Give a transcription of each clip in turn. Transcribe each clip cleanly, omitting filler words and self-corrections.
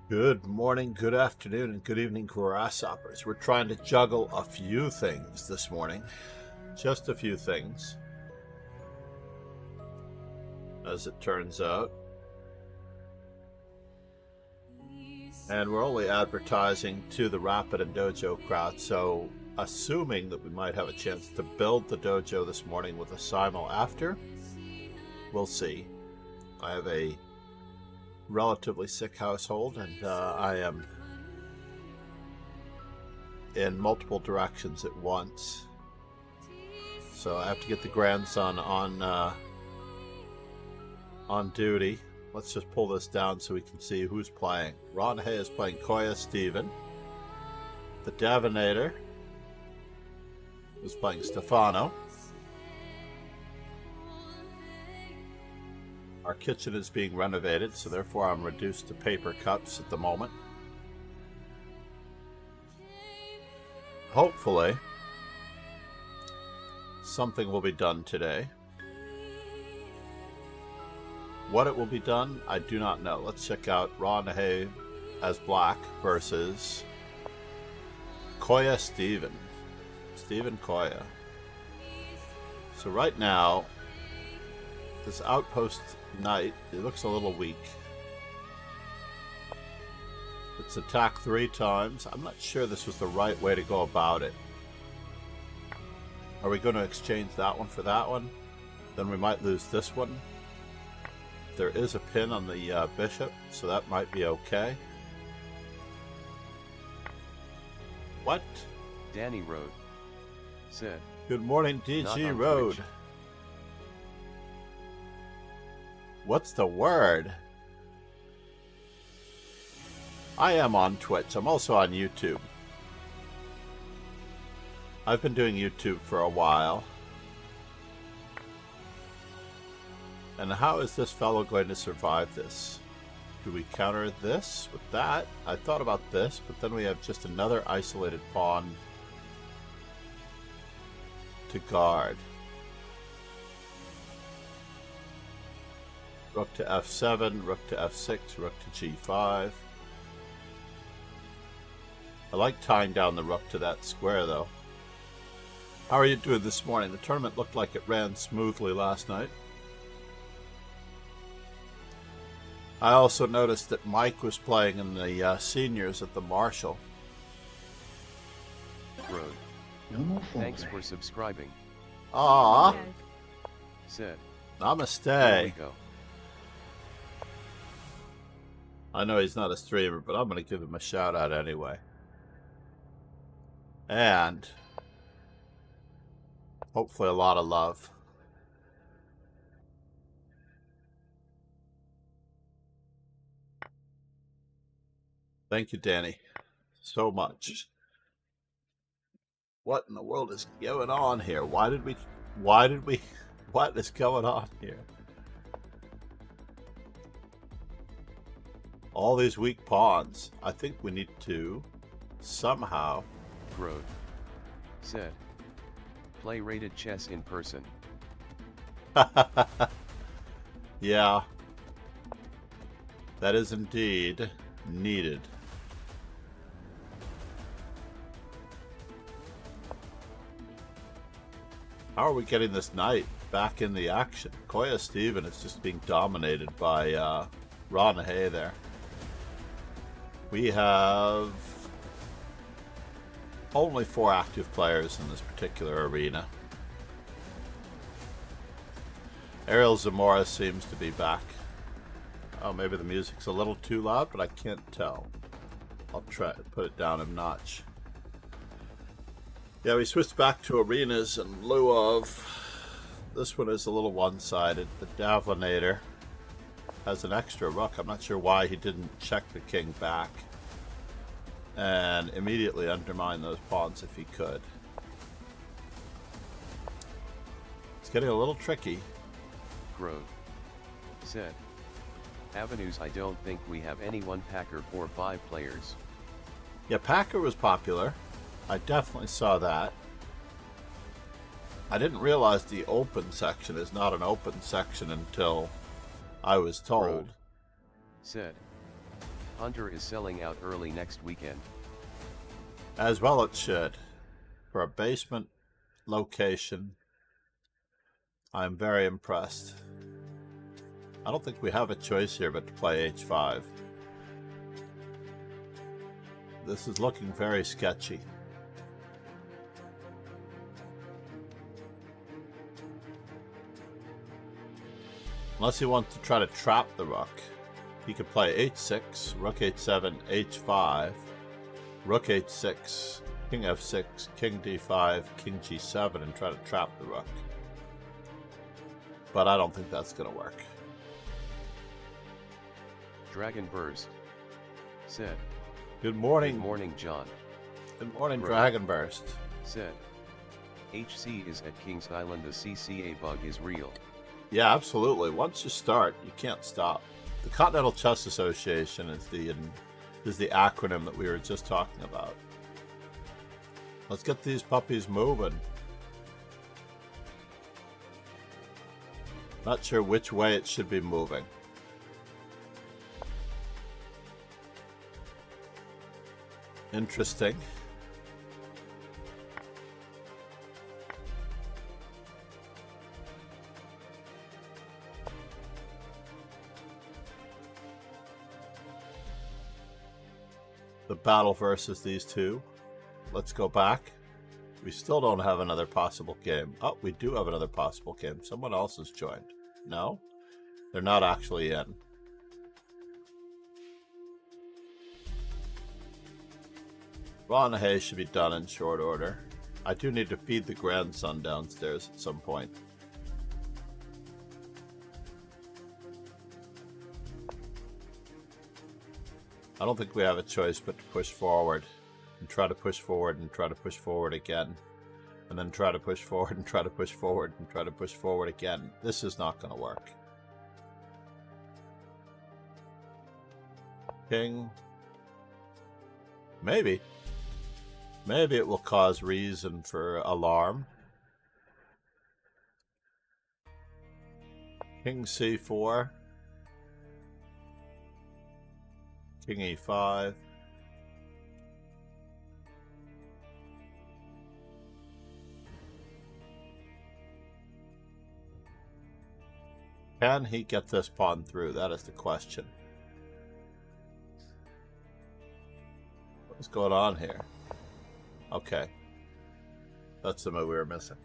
Good morning, good afternoon, and good evening, grasshoppers. We're trying to juggle a few things this morning. Just a few things, as it turns out. And we're only advertising to the Rapid and Dojo crowd, so assuming that we might have a chance to build the dojo this morning with a simul after, we'll see. I have a relatively sick household, and I am in multiple directions at once, so I have to get the grandson on duty. Let's just pull this down so we can see who's playing. Ron Hay is playing Koya Steven. The Davinator is playing Stefano. Our kitchen is being renovated, so therefore I'm reduced to paper cups at the moment. Hopefully, something will be done today. What it will be done, I do not know. Let's check out Ron Hay as black versus Koya Steven. Steven Koya. So right now, this outpost knight, it looks a little weak. It's attacked 3 times. I'm not sure this was the right way to go about it. Are we going to exchange that one for that one? Then we might lose this one. There is a pin on the bishop, so that might be okay. What? Danny Road said. Good morning, DG Road. Twitch. What's the word? I am on Twitch. I'm also on YouTube. I've been doing YouTube for a while. And how is this fellow going to survive this? Do we counter this with that? I thought about this, but then we have just another isolated pawn to guard. Rook to f7, rook to f6, rook to g5. I like tying down the rook to that square, though. How are you doing this morning? The tournament looked like it ran smoothly last night. I also noticed that Mike was playing in the seniors at the Marshall. Road. Thanks for subscribing. Ah, Said. namaste. Here we go. I know he's not a streamer, but I'm going to give him a shout out anyway. And hopefully a lot of love. Thank you, Danny, so much. What in the world is going on here? What is going on here? All these weak pawns. I think we need to somehow. Road said. Play rated chess in person. Yeah. That is indeed needed. How are we getting this knight back in the action? Koya Steven is just being dominated by Ron Hay there. We have only 4 active players in this particular arena. Ariel Zamora seems to be back. Oh, maybe the music's a little too loud, but I can't tell. I'll try to put it down a notch. Yeah, we switched back to arenas in lieu of... This one is a little one-sided. The Davinator has an extra rook. I'm not sure why he didn't check the king back and immediately undermine those pawns if he could. It's getting a little tricky. Road said. Avenues. I don't think we have any one Packer 4-5 players. Yeah, Packer was popular. I definitely saw that. I didn't realize the open section is not an open section until I was told. Road said. Hunter is selling out early next weekend. As well it should. For a basement location, I'm very impressed. I don't think we have a choice here but to play h5. This is looking very sketchy. Unless he wants to try to trap the rook. He could play h6, rook h7, h5, rook h6, king f6, king d5, king g7, and try to trap the rook. But I don't think that's going to work. Dragon Burst said, Good morning. Good morning, John. Good morning, Bro. Dragon Burst. Said, HC is at Kings Island. The CCA bug is real. Yeah, absolutely. Once you start, you can't stop. The Continental Chess Association is the acronym that we were just talking about. Let's get these puppies moving. Not sure which way it should be moving. Interesting. The battle versus these two. Let's go back. We still don't have another possible game. Oh, we do have another possible game. Someone else has joined. No? They're not actually in. Ron Hay should be done in short order. I do need to feed the grandson downstairs at some point. I don't think we have a choice but to push forward and try to push forward and try to push forward again. And then try to push forward and try to push forward and try to push forward again. This is not going to work. King. Maybe. Maybe it will cause reason for alarm. King c4. King e5. Can he get this pawn through? That is the question. What's going on here? Okay. That's the move we were missing.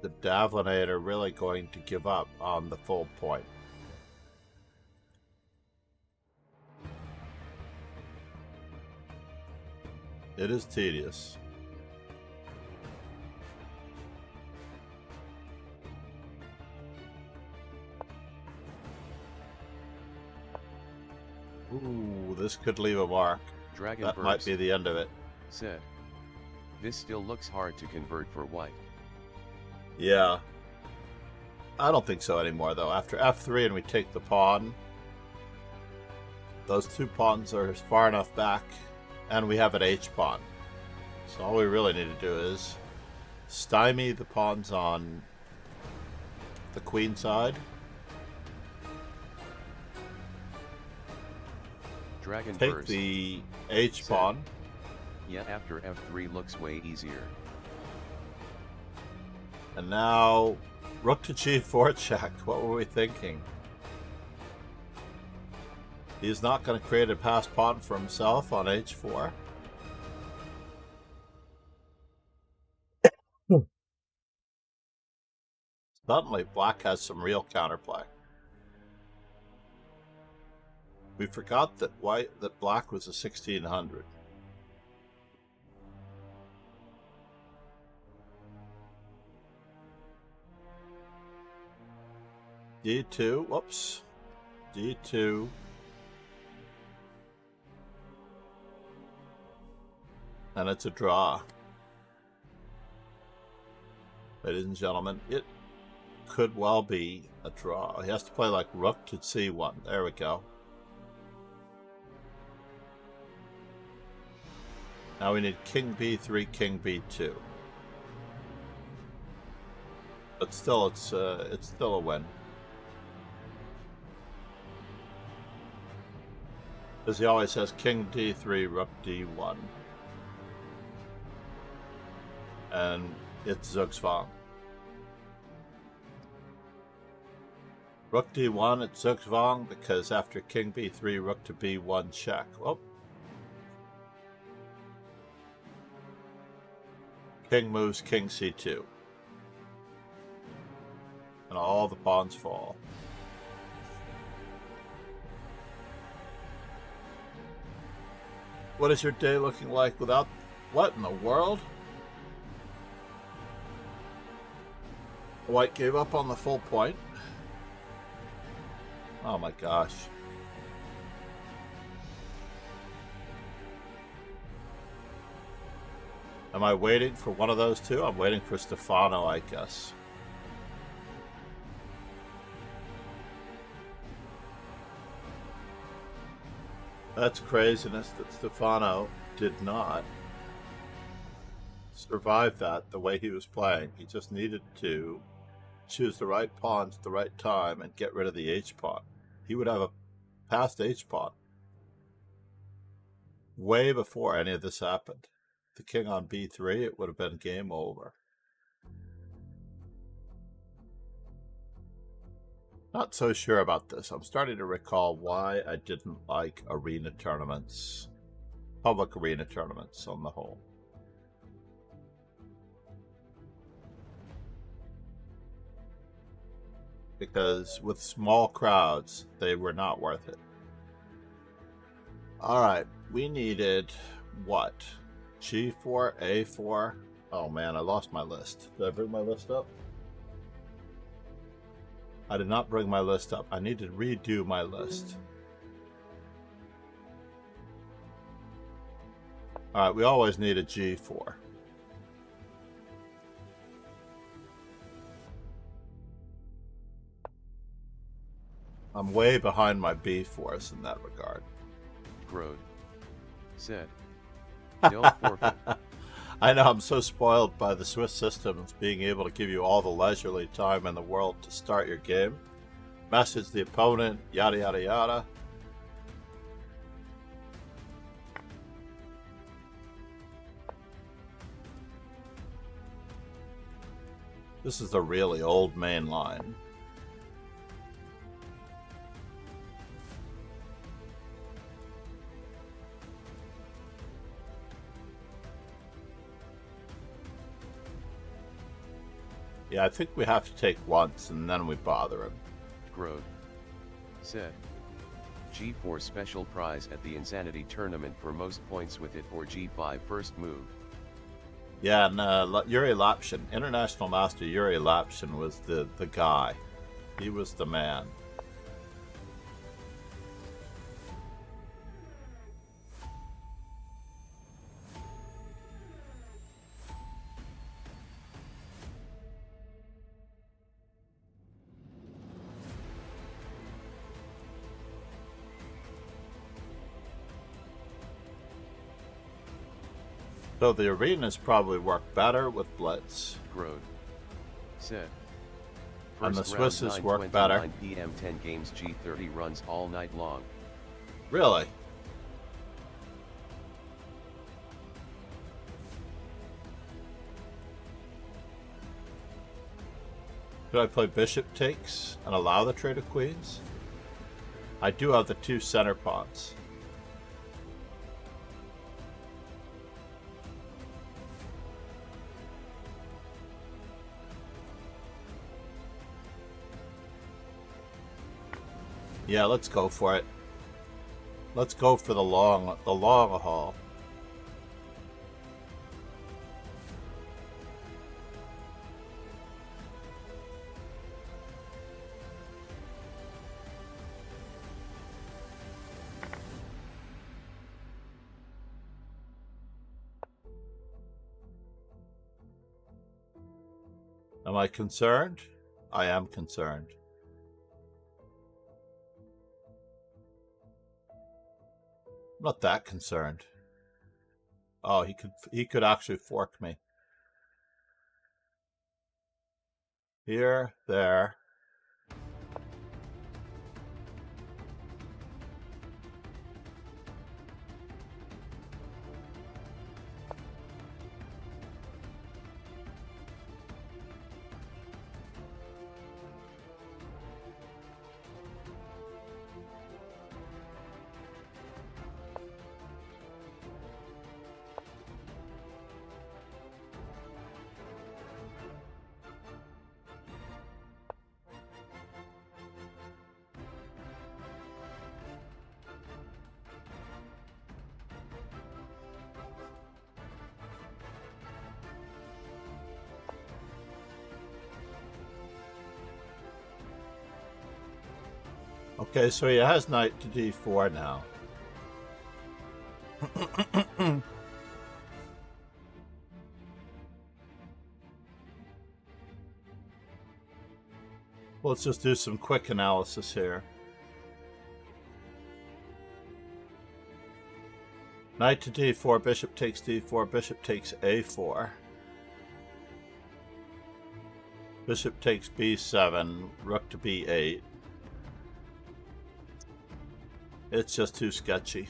The Davlinate are really going to give up on the full point. It is tedious. Ooh, this could leave a mark. Dragon That Burst might be the end of it. said, this still looks hard to convert for white. Yeah. I don't think so anymore, though. After f3 and we take the pawn, those two pawns are far enough back, and we have an h-pawn. So all we really need to do is stymie the pawns on the queen side. Dragon Take Burst. the h-pawn. Yeah, after f3 looks way easier. And now, rook to g4 check. What were we thinking? He's not going to create a passed pawn for himself on h4. Suddenly, black has some real counterplay. We forgot that black was a 1600. D2, whoops. D2. And it's a draw. Ladies and gentlemen, it could well be a draw. He has to play like rook to c1. There we go. Now we need king b3, king b2. But still, it's still a win. Because he always has king d3, rook d1. And it's Zugzwang. Rook d1 at Zugzwang because after king b3, rook to b1 check. Oh. King moves king c2. And all the pawns fall. What is your day looking like without... What in the world? White gave up on the full point. Oh my gosh. Am I waiting for one of those two? I'm waiting for Stefano, I guess. That's craziness that Stefano did not survive that the way he was playing. He just needed to choose the right pawns at the right time and get rid of the H-pawn. He would have a passed H-pawn way before any of this happened. The king on B3, it would have been game over. Not so sure about this. I'm starting to recall why I didn't like arena tournaments, public arena tournaments on the whole. Because with small crowds, they were not worth it. All right, we needed what? G4, A4. Oh man, I lost my list. Did I bring my list up? I did not bring my list up. I need to redo my list. All right, we always need a G4. I'm way behind my B4s in that regard. Grode said, don't forfeit. I know, I'm so spoiled by the Swiss systems being able to give you all the leisurely time in the world to start your game, message the opponent, yada yada yada. This is the really old main line. Yeah, I think we have to take once and then we bother him. Grode said, G4 special prize at the Insanity tournament for most points with it, or G5 first move. Yeah, and Yuri Lapshin, International Master Yuri Lapshin was the guy. He was the man. So the arenas probably work better with Blitz. Grode said, And the first Swisses round, work better. 9 p.m. 10 games, G30 runs all night long. Really? Could I play bishop takes and allow the trade of queens? I do have the two center pawns. Yeah, let's go for it. Let's go for the long haul. Am I concerned? I am concerned. I'm not that concerned. Oh, he could actually fork me. Here, there. Okay, so he has knight to d4 now. Let's just do some quick analysis here. Knight to d4, bishop takes d4, bishop takes a4. Bishop takes b7, rook to b8. It's just too sketchy.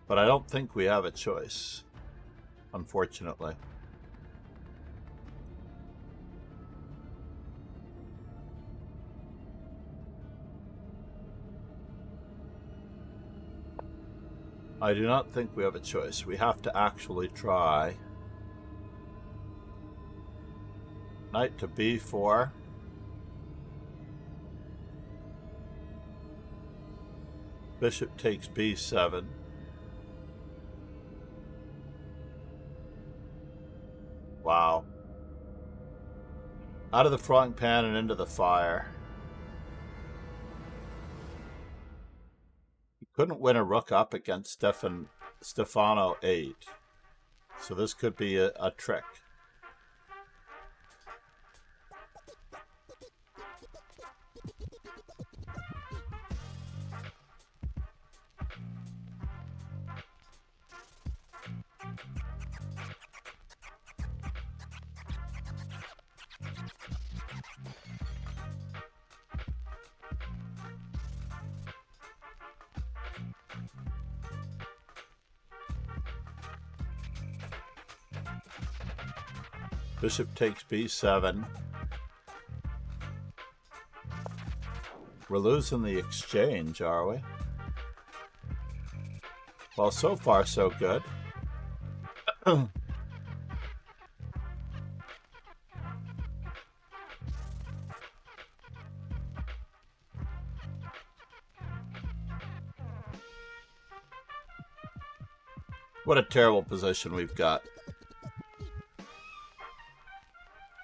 But I don't think we have a choice, unfortunately. I do not think we have a choice. We have to actually try. Knight to b4. Bishop takes b7. Wow. Out of the frying pan and into the fire. He couldn't win a rook up against Stefano 8. So this could be a trick. Bishop takes b7. We're losing the exchange, are we? Well, so far so good. What a terrible position we've got.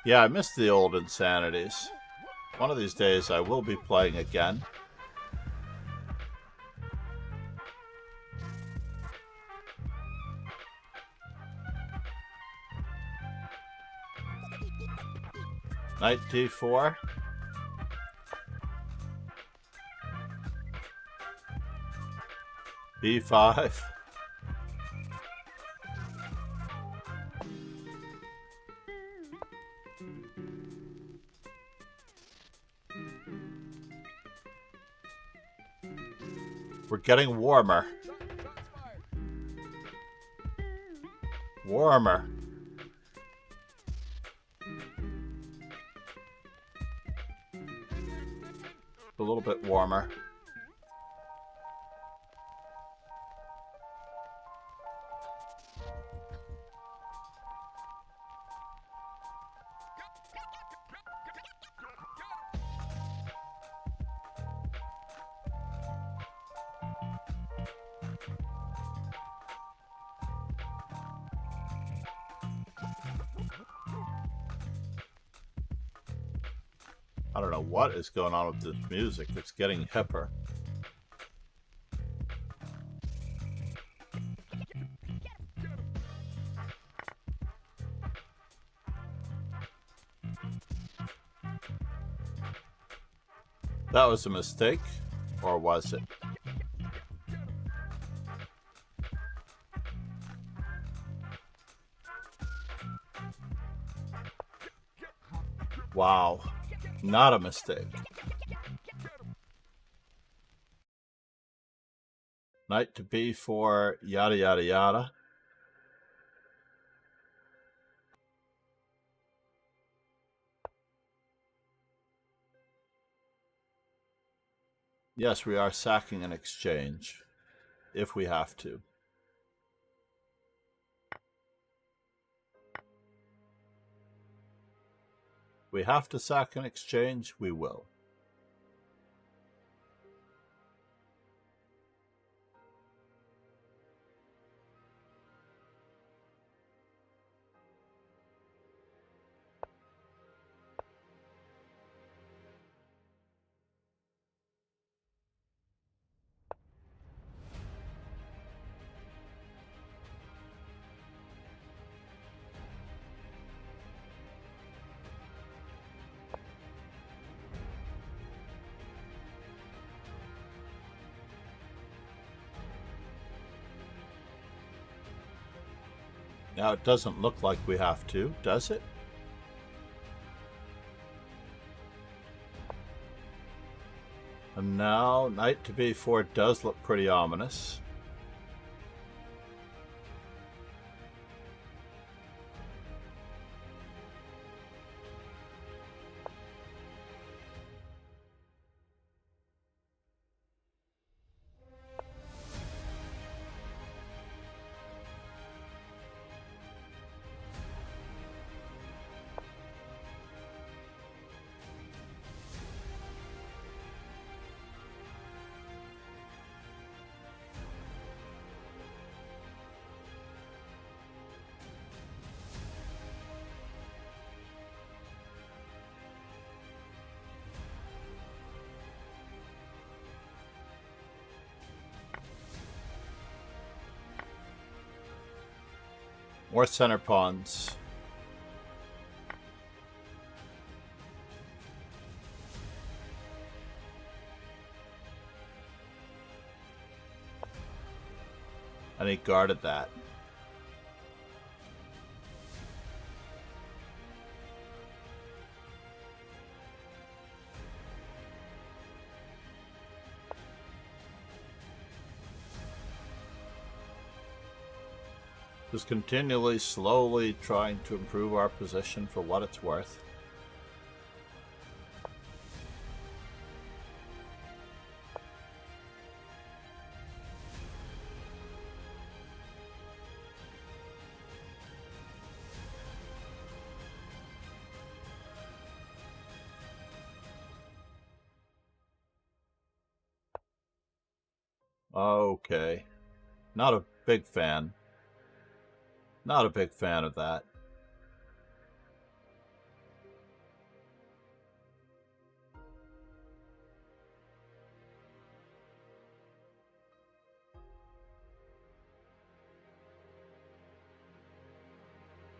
Yeah, I miss the old insanities. One of these days I will be playing again. Knight d4. b5. We're getting warmer. Warmer. A little bit warmer. I don't know what is going on with this music. It's getting hipper. That was a mistake, or was it? Wow, not a mistake. Knight to b4, yada yada yada. Yes, we are sacking an exchange, if we have to. We have to sack an exchange, we will. Now it doesn't look like we have to, does it? And now knight to b4 does look pretty ominous. More center pawns. And he guarded that. Just continually, slowly trying to improve our position for what it's worth. Okay. Not a big fan. Not a big fan of that.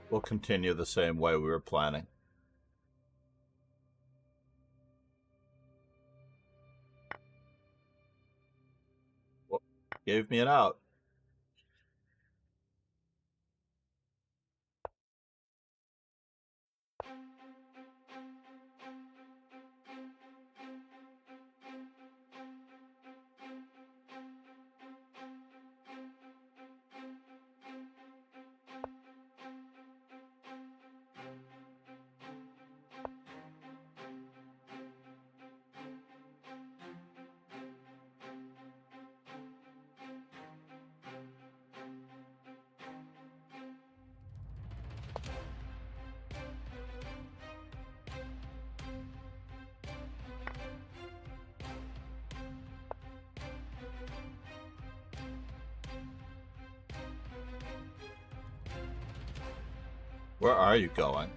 We'll continue the same way we were planning. Well, gave me an out. Where are you going?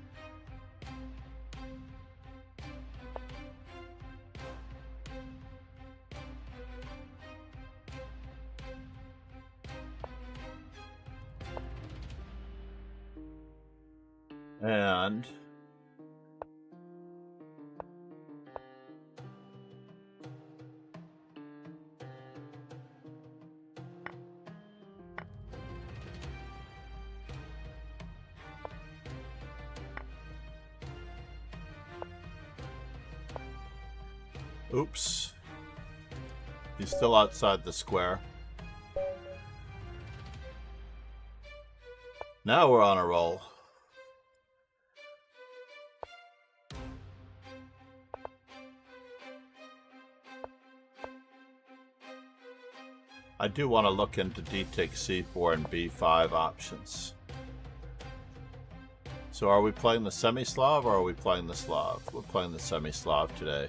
And oops. He's still outside the square. Now we're on a roll. I do want to look into d takes c4 and b5 options. So are we playing the semi-Slav or are we playing the Slav? We're playing the semi-Slav today.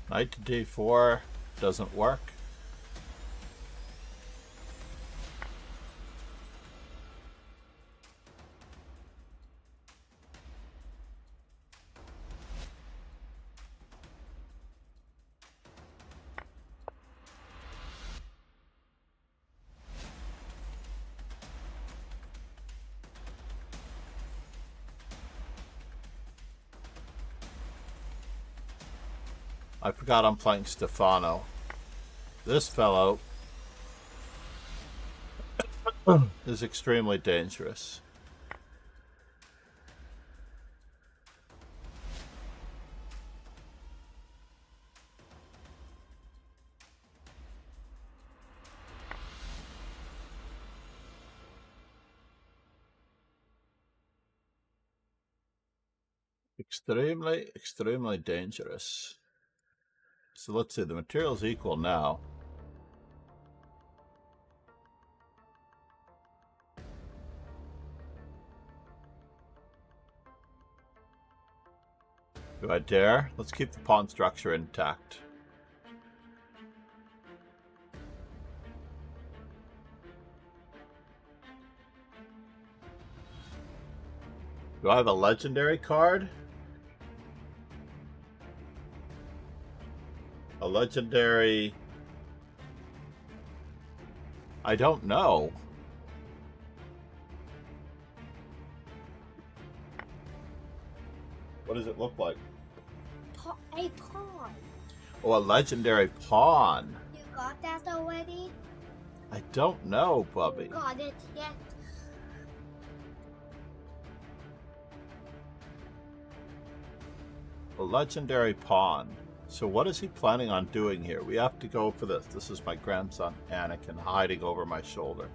Knight to d4 doesn't work. I forgot I'm playing Stefano. This fellow is extremely dangerous. Extremely, extremely dangerous. So let's see, the material's equal now. Do I dare? Let's keep the pawn structure intact. Do I have a legendary card? A legendary... I don't know. What does it look like? A pawn. Oh, a legendary pawn. You got that already? I don't know, Bubby. Got it yet? A legendary pawn. So what is he planning on doing here? We have to go for this. This is my grandson, Anakin, hiding over my shoulder.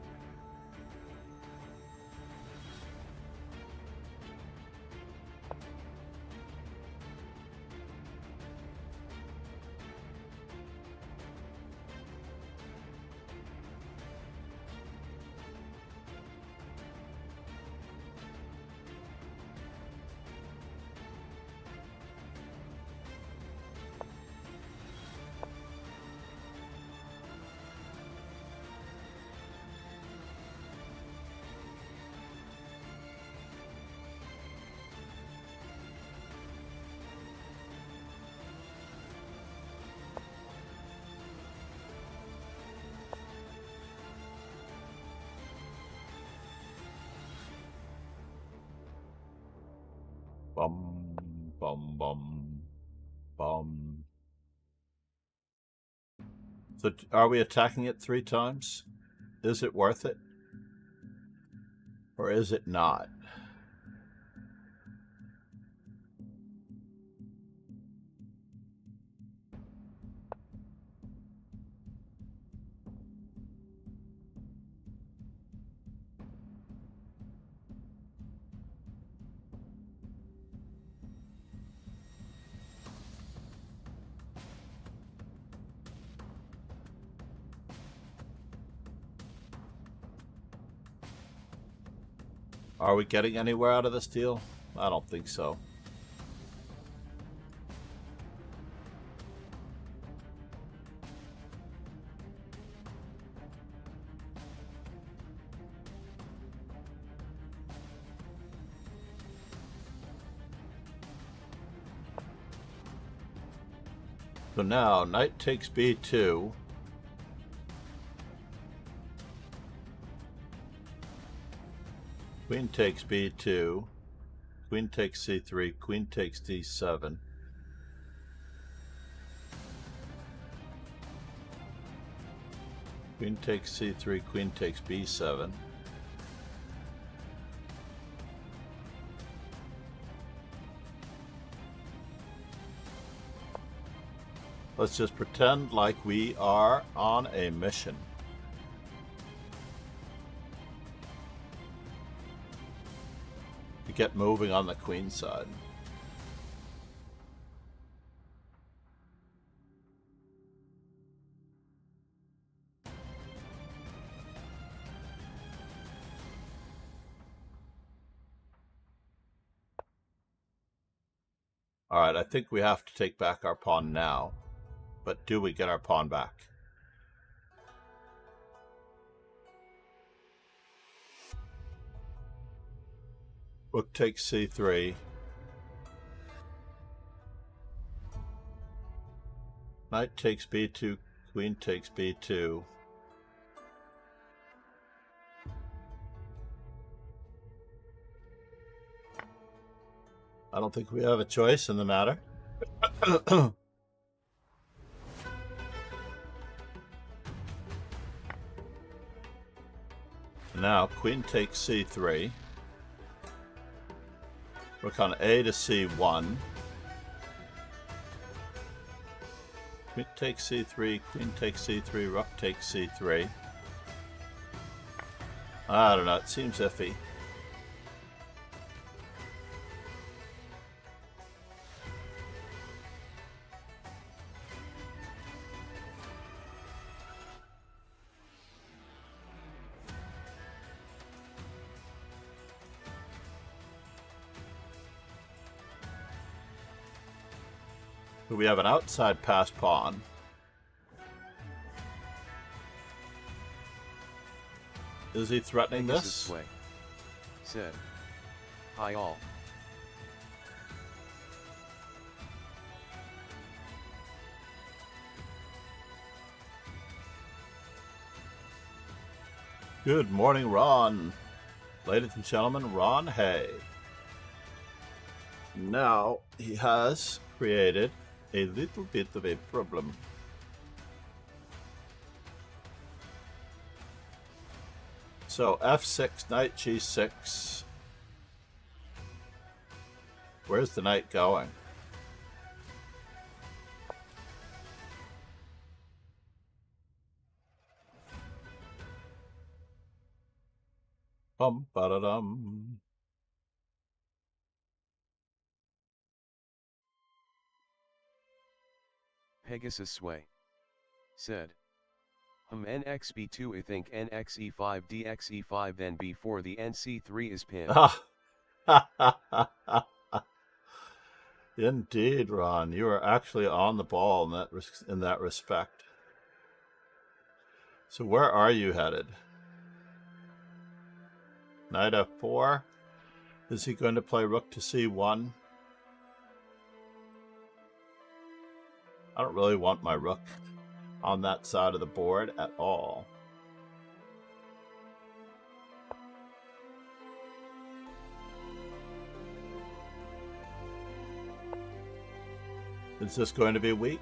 Bum, bum, bum, bum. So are we attacking it 3 times? Is it worth it? Or is it not? Are we getting anywhere out of this deal? I don't think so. So now, knight takes b2. Queen takes b2. Queen takes c3. Queen takes d7. Queen takes c3. Queen takes b7. Let's just pretend like we are on a mission. To get moving on the queen side. Alright, I think we have to take back our pawn now. But do we get our pawn back? Rook takes c3. Knight takes b2. Queen takes b2. I don't think we have a choice in the matter. Now, queen takes c3. Rook on a to c1. Queen takes c3, queen takes c3, rook takes c3. I don't know, it seems iffy. We have an outside passed pawn. Is he threatening Pegasus this? Sway said, "Hi all. Good morning, Ron. Ladies and gentlemen, Ron Hay. Now he has created a little bit of a problem. So f6, knight g6. Where's the knight going? Bum ba da dum. Pegasus Sway said, nxb2 I think nxe5 dxe5 then b4 the nc3 is pinned. Indeed, Ron, you are actually on the ball in that respect. So where are you headed? Knight f4. Is he going to play rook to c1? I don't really want my rook on that side of the board at all. Is this going to be weak?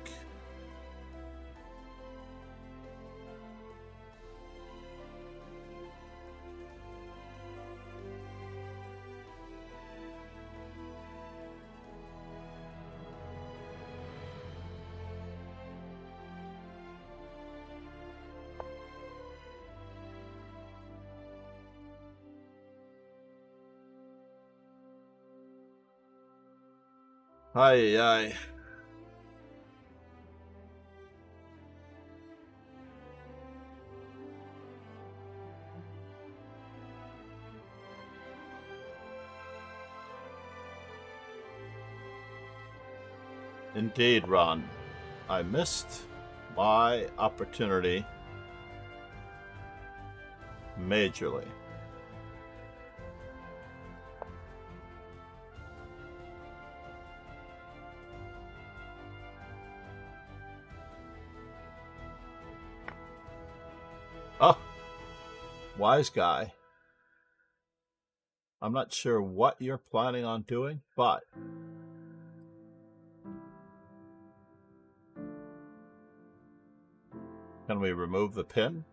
Aye, aye. Indeed, Ron. I missed my opportunity majorly. Oh, wise guy. I'm not sure what you're planning on doing, but can we remove the pin?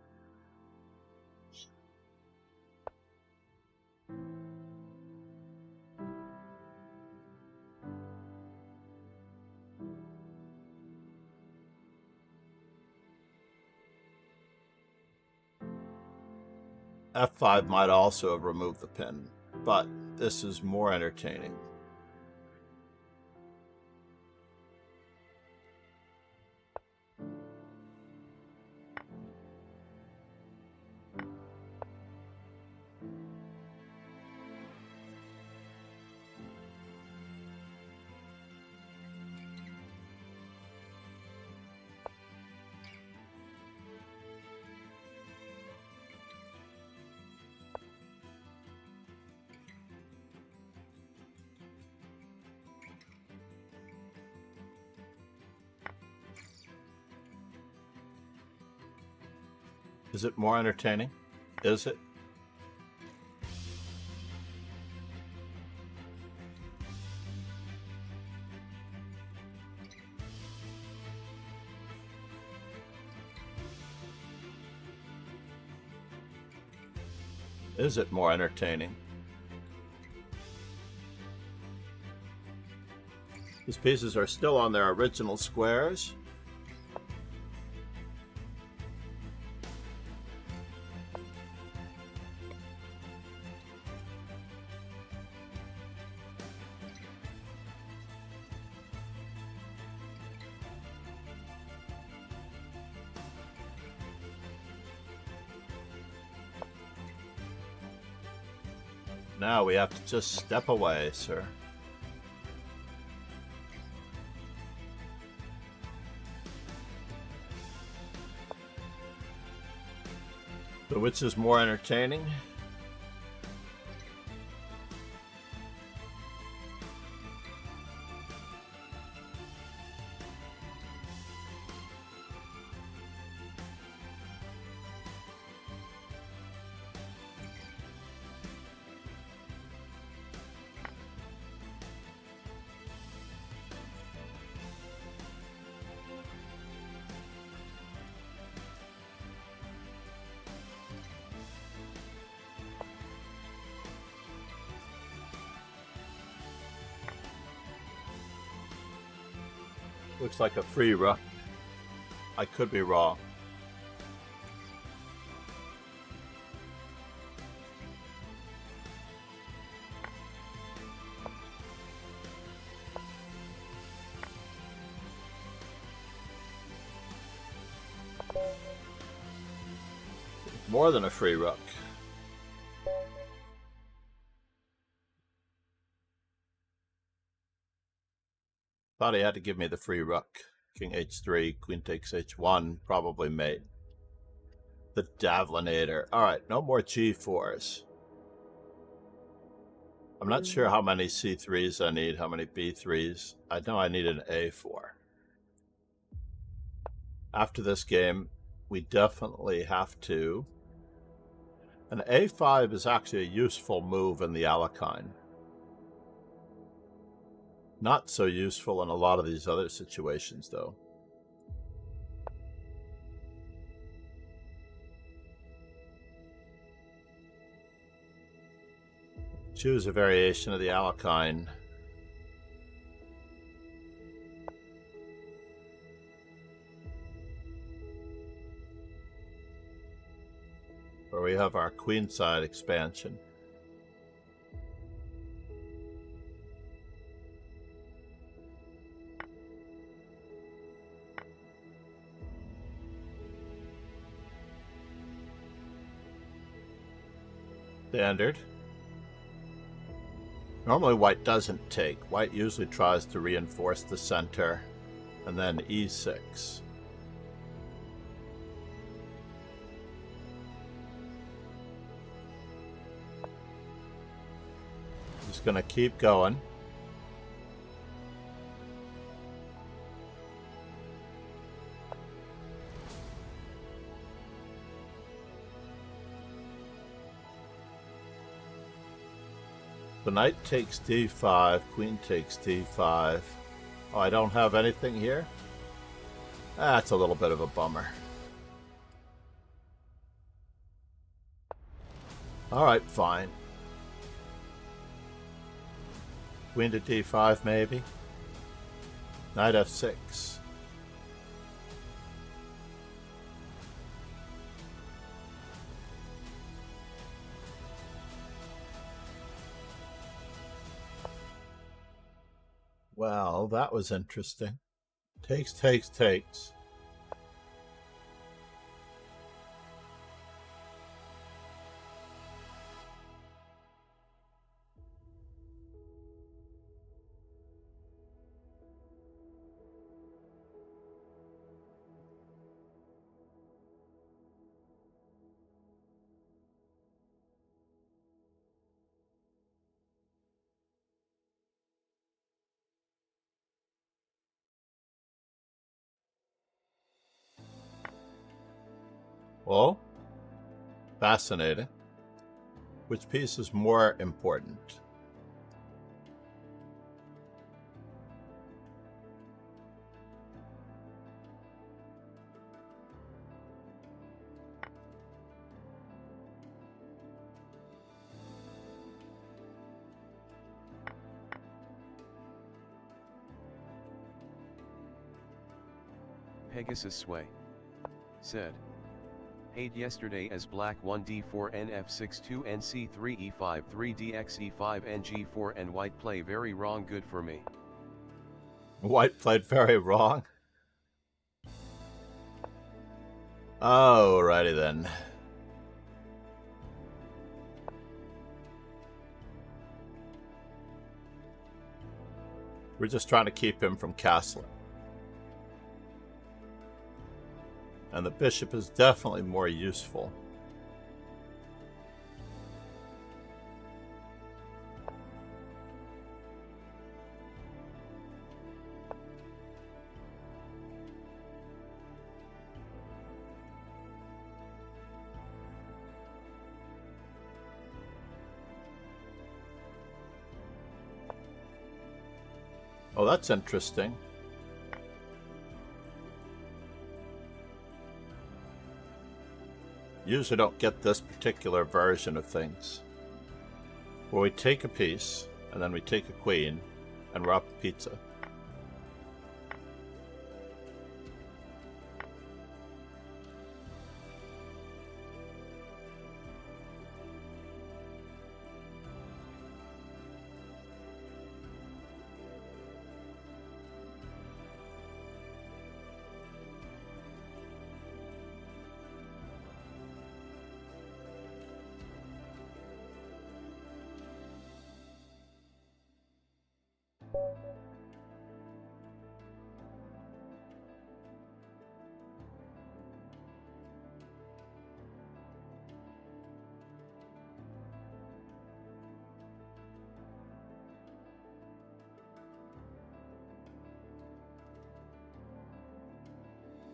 F5 might also have removed the pin, but this is more entertaining. Is it more entertaining? Is it? Is it more entertaining? These pieces are still on their original squares. Now we have to just step away, sir. So which is more entertaining? Looks like a free rook. I could be wrong. More than a free rook. Thought he had to give me the free rook. King h3, queen takes h1, probably mate. The Davlinator. Alright, no more g4s. I'm not sure how many c3s I need, how many b3s. I know I need an a4. After this game, we definitely have to... An a5 is actually a useful move in the Alekhine. Not so useful in a lot of these other situations, though. Choose a variation of the Alekhine. Where we have our queenside expansion. Standard. Normally white doesn't take. White usually tries to reinforce the center, and then e6. Just gonna keep going. The knight takes d5, queen takes d5. Oh, I don't have anything here? That's a little bit of a bummer. Alright, fine. Queen to d5 maybe? Knight f6. Well, that was interesting. Takes, takes, takes. Well, Fascinating. Which piece is more important? Pegasus Sway said, "Hate yesterday as black 1d4 nf6 2 nc3 e5 3 dx e5 ng4 and white play very wrong good for me." White played very wrong. Alrighty then. We're just trying to keep him from castling. And the bishop is definitely more useful. Oh, that's interesting. Usually don't get this particular version of things. Where we take a piece, and then we take a queen, and we're up pizza.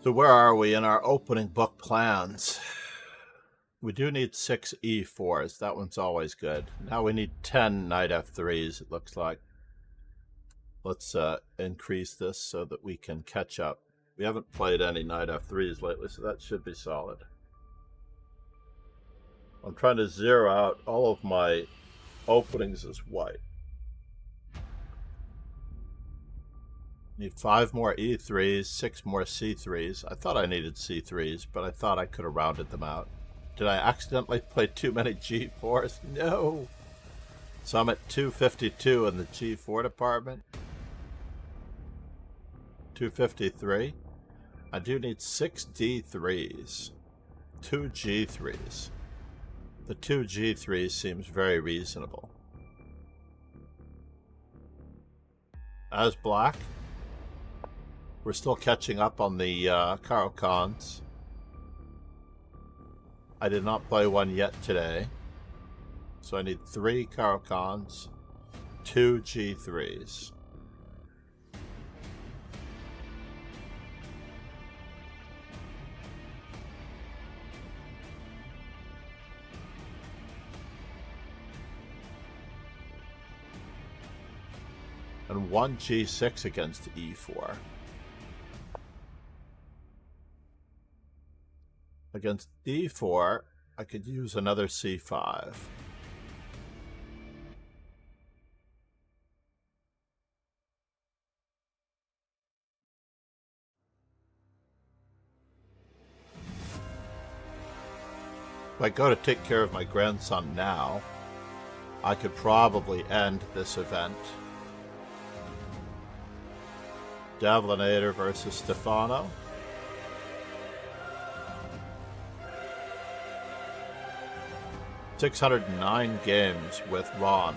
So where are we in our opening book plans? We do need 6 e4s. That one's always good. Now we need 10 knight f3s, it looks like. Let's increase this so that we can catch up. We haven't played any knight f3s lately, so that should be solid. I'm trying to zero out all of my openings as white. Need 5 more e3s, 6 more c3s. I thought I needed c3s, but I thought I could have rounded them out. Did I accidentally play too many g4s? No! So I'm at 252 in the g4 department. 253. I do need 6 d3s. 2 g3s. The 2 g3s seems very reasonable. As black, we're still catching up on the Caro-Cons. I did not play one yet today. So I need 3 Caro-Cons, 2 G3s. And 1 G6 against E4. Against D4, I could use another C5. If I go to take care of my grandson now, I could probably end this event. Davlinator versus Stefano. $609 games with Ron.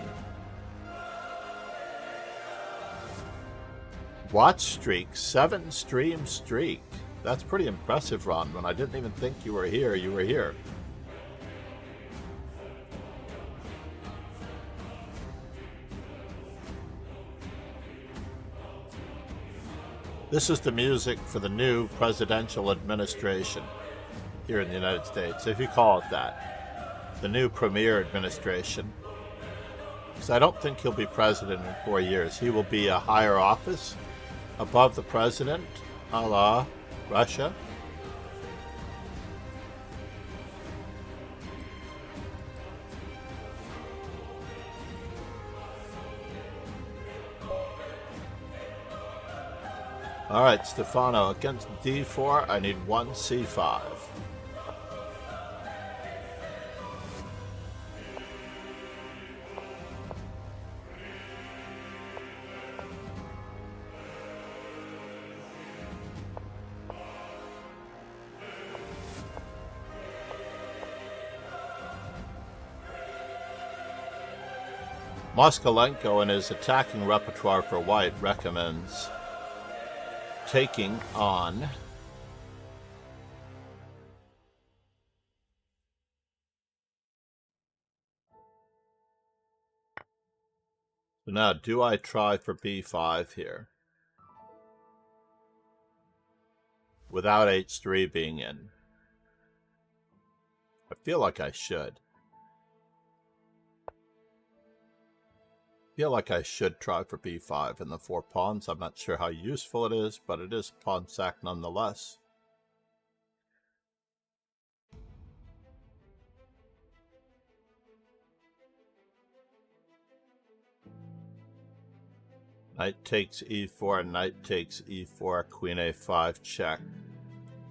Watch streak, 7 stream streak. That's pretty impressive, Ron. When I didn't even think you were here, you were here. This is the music for the new presidential administration here in the United States, if you call it that. the new premier administration. Because I don't think he'll be president in 4 years. He will be a higher office above the president, a la Russia. Alright, Stefano, against d4, I need one c5. Moskalenko in his attacking repertoire for white recommends taking on so now do I try for b5 here without h3 being in? I feel like I should. Feel like I should try for b5 in the 4 pawns. I'm not sure how useful it is, but it is a pawn sack nonetheless. Knight takes e4, knight takes e4, queen a5 check.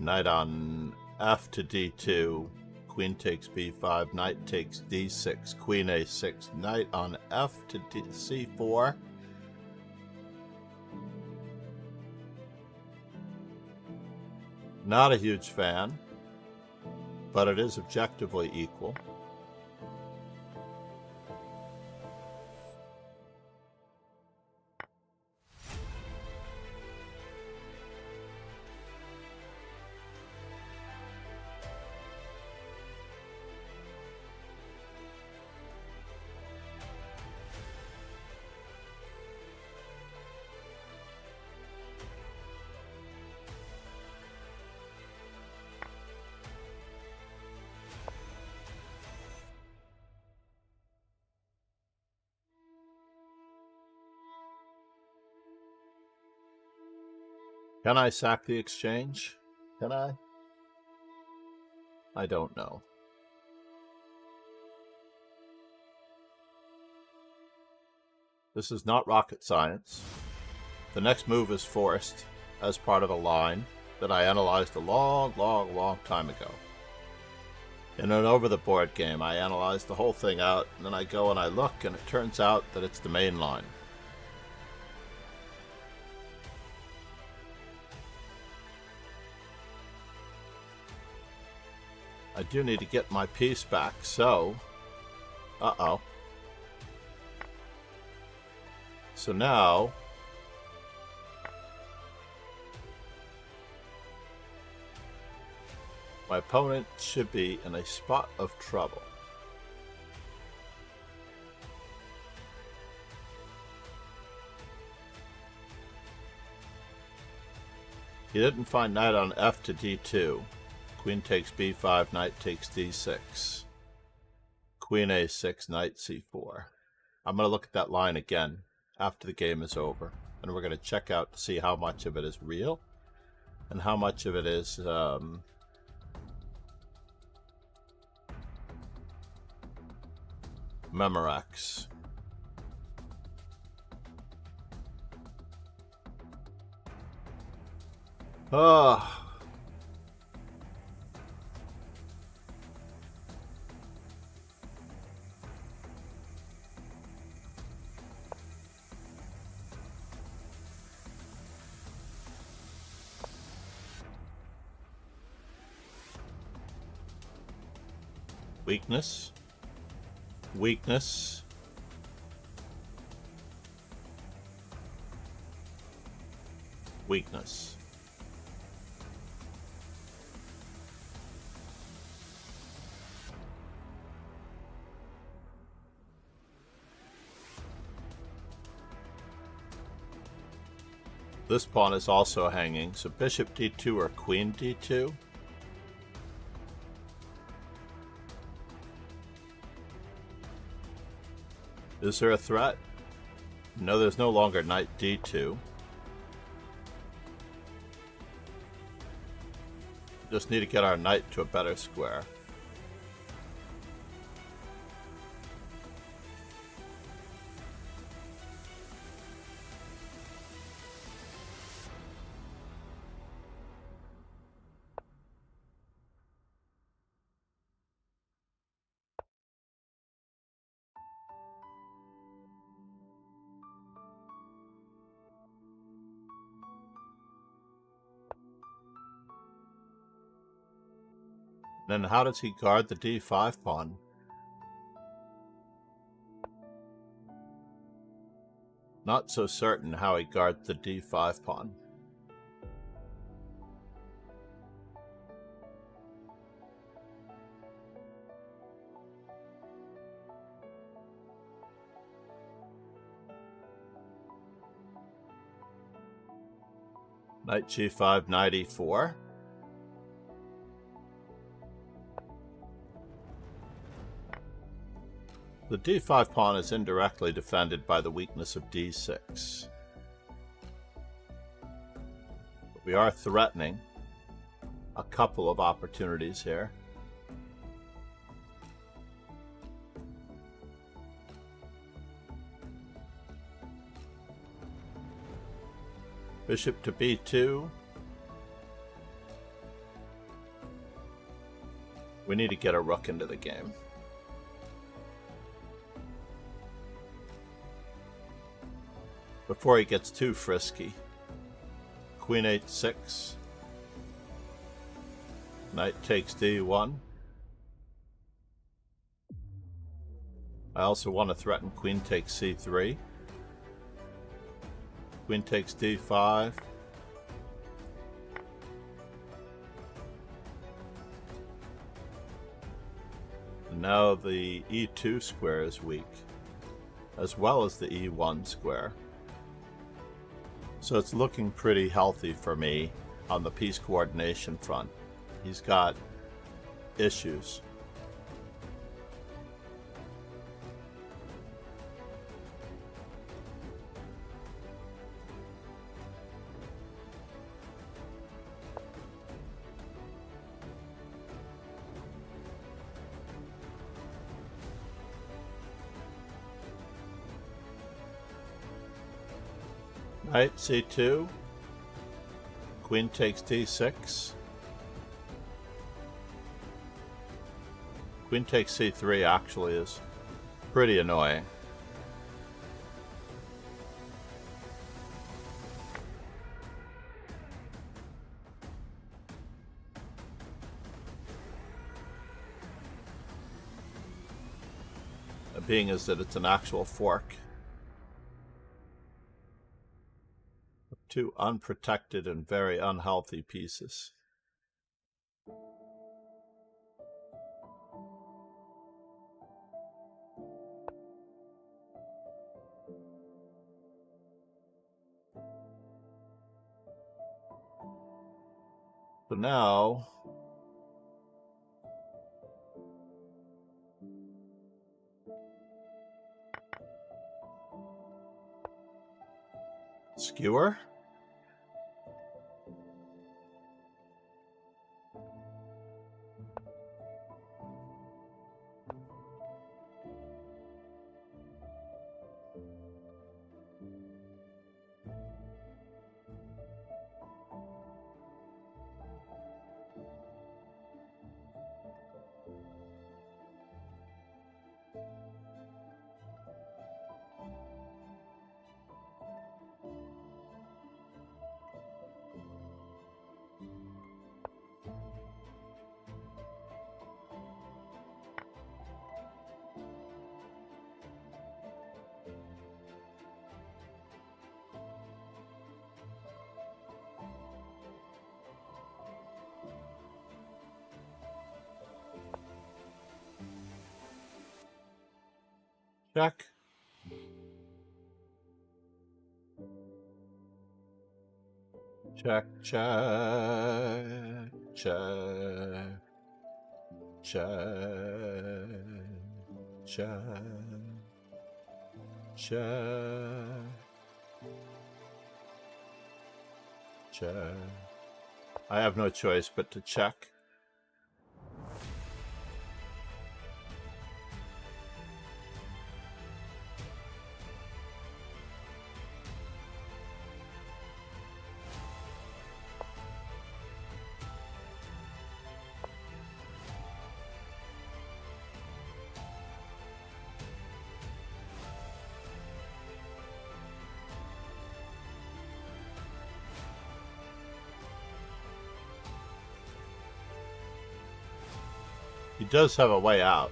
Knight on f to d2. Queen takes b5, knight takes d6, queen a6, knight on f to c4. Not a huge fan, but it is objectively equal. Can I sack the exchange? Can I? I don't know. This is not rocket science. The next move is forced as part of a line that I analyzed a long time ago. In an over-the-board game, I analyzed the whole thing out, and then I go and I look, and it turns out that it's the main line. I do need to get my piece back, so... Uh-oh. So now... my opponent should be in a spot of trouble. He didn't find knight on f to d2. Queen takes b5, knight takes d6. Queen a6, knight c4. I'm going to look at that line again after the game is over. And we're going to check out to see how much of it is real and how much of it is Memorex. Ah. Weakness. Weakness. Weakness. This pawn is also hanging, so bishop d2 or queen d2. Is there a threat? No, there's no longer knight d2. Just need to get our knight to a better square. Then how does he guard the d5 pawn? Not so certain how he guards the d5 pawn. Knight g5, knight e4. The d5 pawn is indirectly defended by the weakness of d6. But we are threatening a couple of opportunities here. Bishop to b2. We need to get a rook into the game. Before he gets too frisky. Queen h6. Knight takes d1. I also want to threaten queen takes c3. Queen takes d5. And now the e2 square is weak, as well as the e1 square. So it's looking pretty healthy for me on the piece coordination front. He's got issues. Knight c2, queen takes d6, queen takes c3 actually is pretty annoying. Being is that it's an actual fork. Two unprotected and very unhealthy pieces. So now skewer. Check. Check, check, check, check, check. Check. Check. I have no choice but to check. He does have a way out.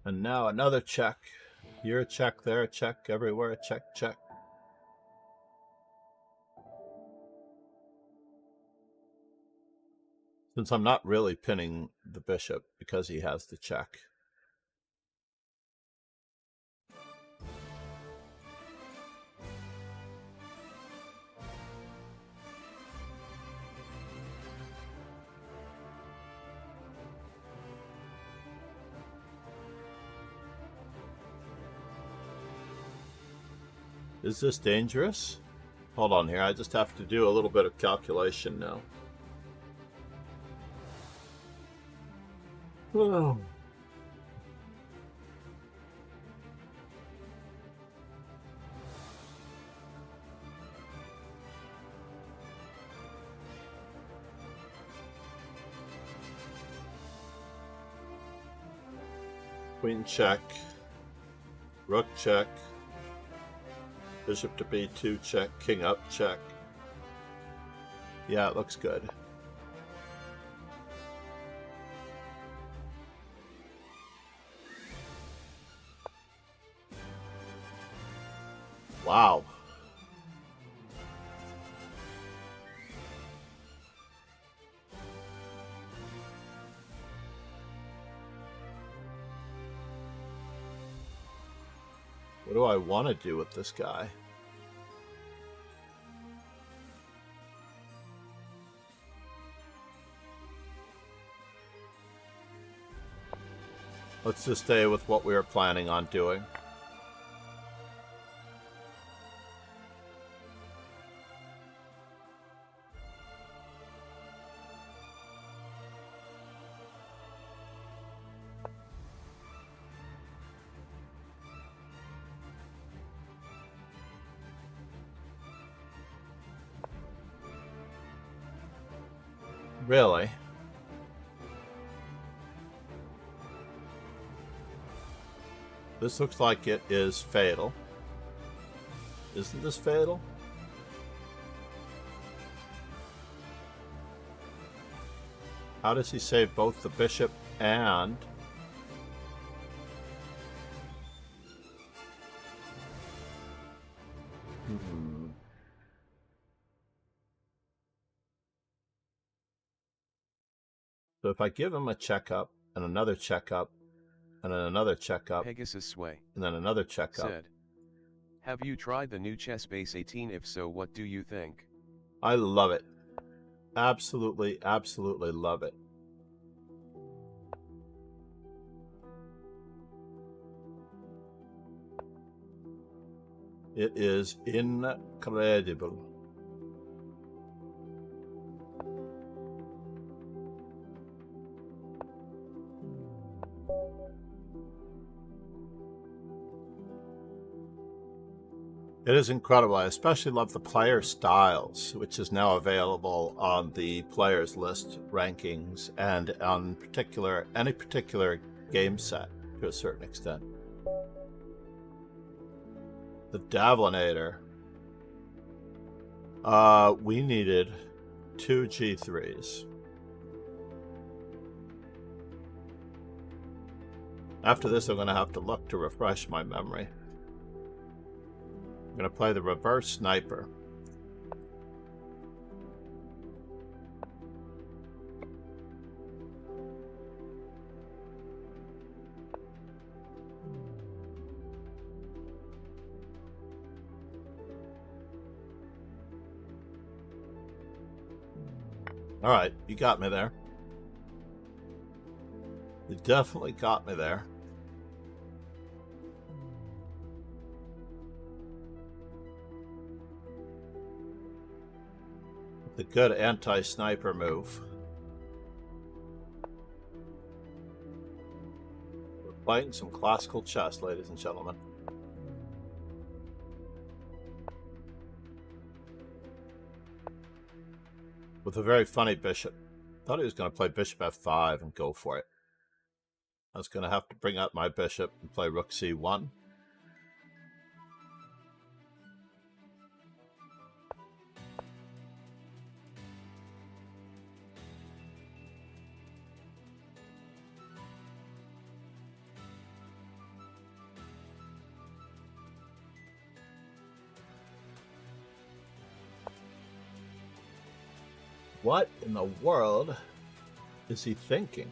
And now another check. Here a check, there a check, everywhere a check, check. Since I'm not really pinning the bishop because he has the check. Is this dangerous? Hold on here, I just have to do a little bit of calculation now. Oh. Queen check, rook check, bishop to b2 check, king up check. Yeah, it looks good. Wow. What do I want to do with this guy? Let's just stay with what we were planning on doing. Really? This looks like it is fatal. Isn't this fatal? How does he save both the bishop and... So if I give him a checkup and another checkup and then another checkup Pegasus Sway and then another checkup. said, have you tried the new chess base 18? If so, what do you think? I love it. Absolutely, absolutely love it. It is incredible. It is incredible. I especially love the player styles, which is now available on the players list rankings and on any particular game set to a certain extent. The Davlinator. We needed 2 G3s. After this, I'm going to have to look to refresh my memory. I'm going to play the reverse sniper. Alright, you got me there. You definitely got me there. The good anti-sniper move. We're playing some classical chess, ladies and gentlemen. With a very funny bishop. Thought he was going to play bishop f5 and go for it. I was going to have to bring out my bishop and play rook c1. What in the world is he thinking?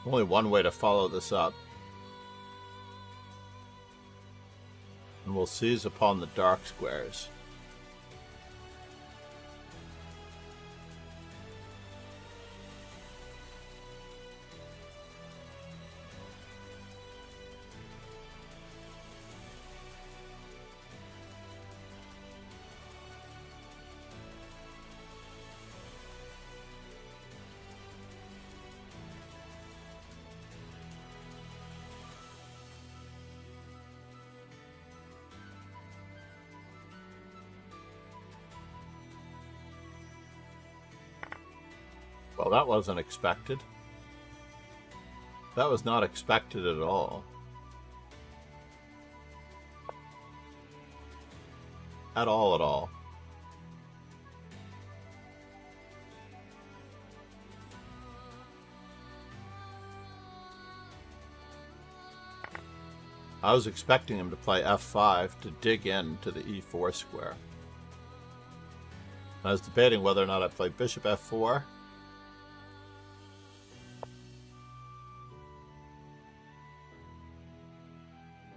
Only one way to follow this up. And we'll seize upon the dark squares. Well, that wasn't expected. That was not expected at all. At all, at all. I was expecting him to play f5 to dig into the e4 square. I was debating whether or not I play bishop f4.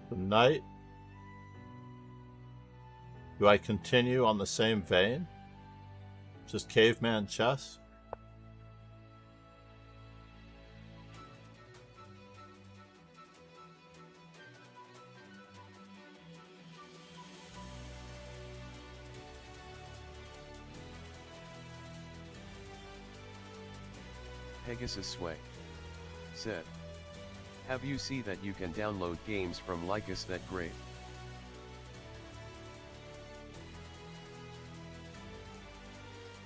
The knight. Do I continue on the same vein? Just caveman chess? Pegasus Sway said, "Have you seen that you can download games from Lycus that great?"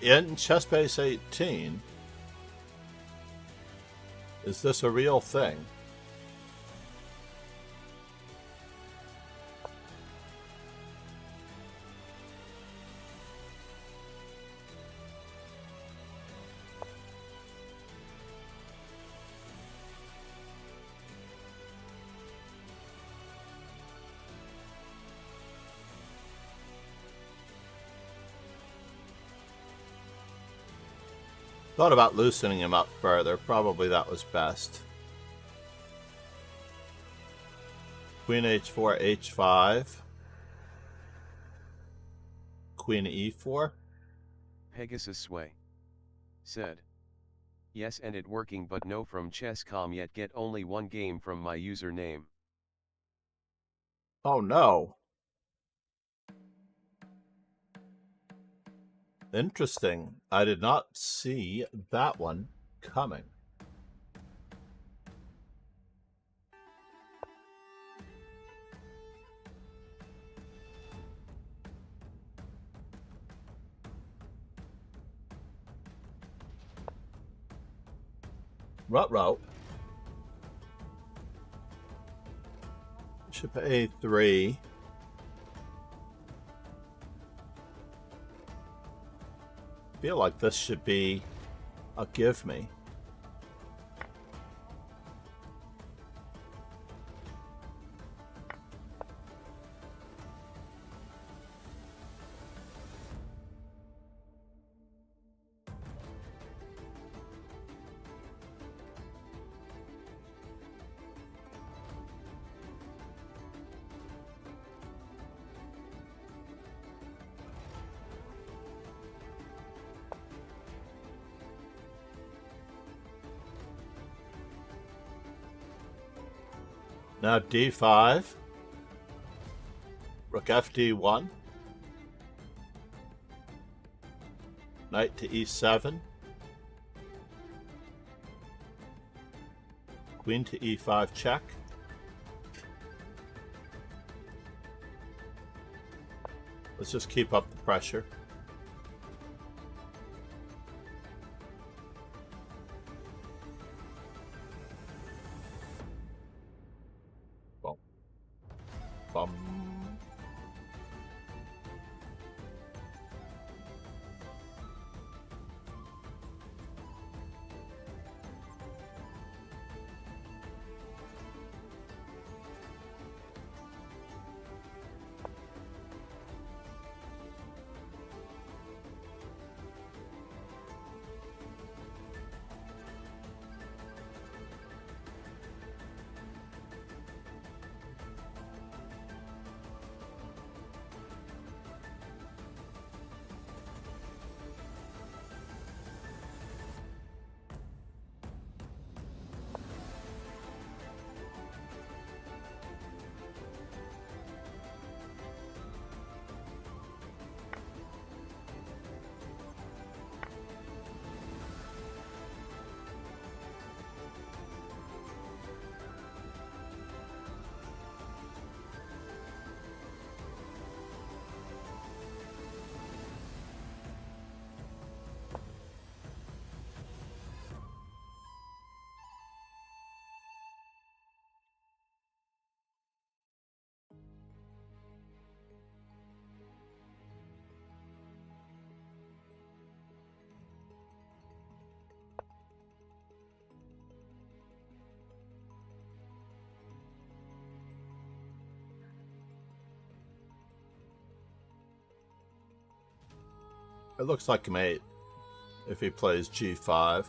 In Chessbase 18, is this a real thing? Thought about loosening him up further. Probably that was best. Queen h4, h5. Queen e4. Pegasus Sway said, "Yes, and it working, but no from Chess.com yet. Get only one game from my username." Oh no. Interesting. I did not see that one coming. Ruh-roh. Bishop a3. feel like this should be a give me. Now d5, rook fd1, knight to e7, queen to e5 check, let's just keep up the pressure. Bum. It looks like mate if he plays g5.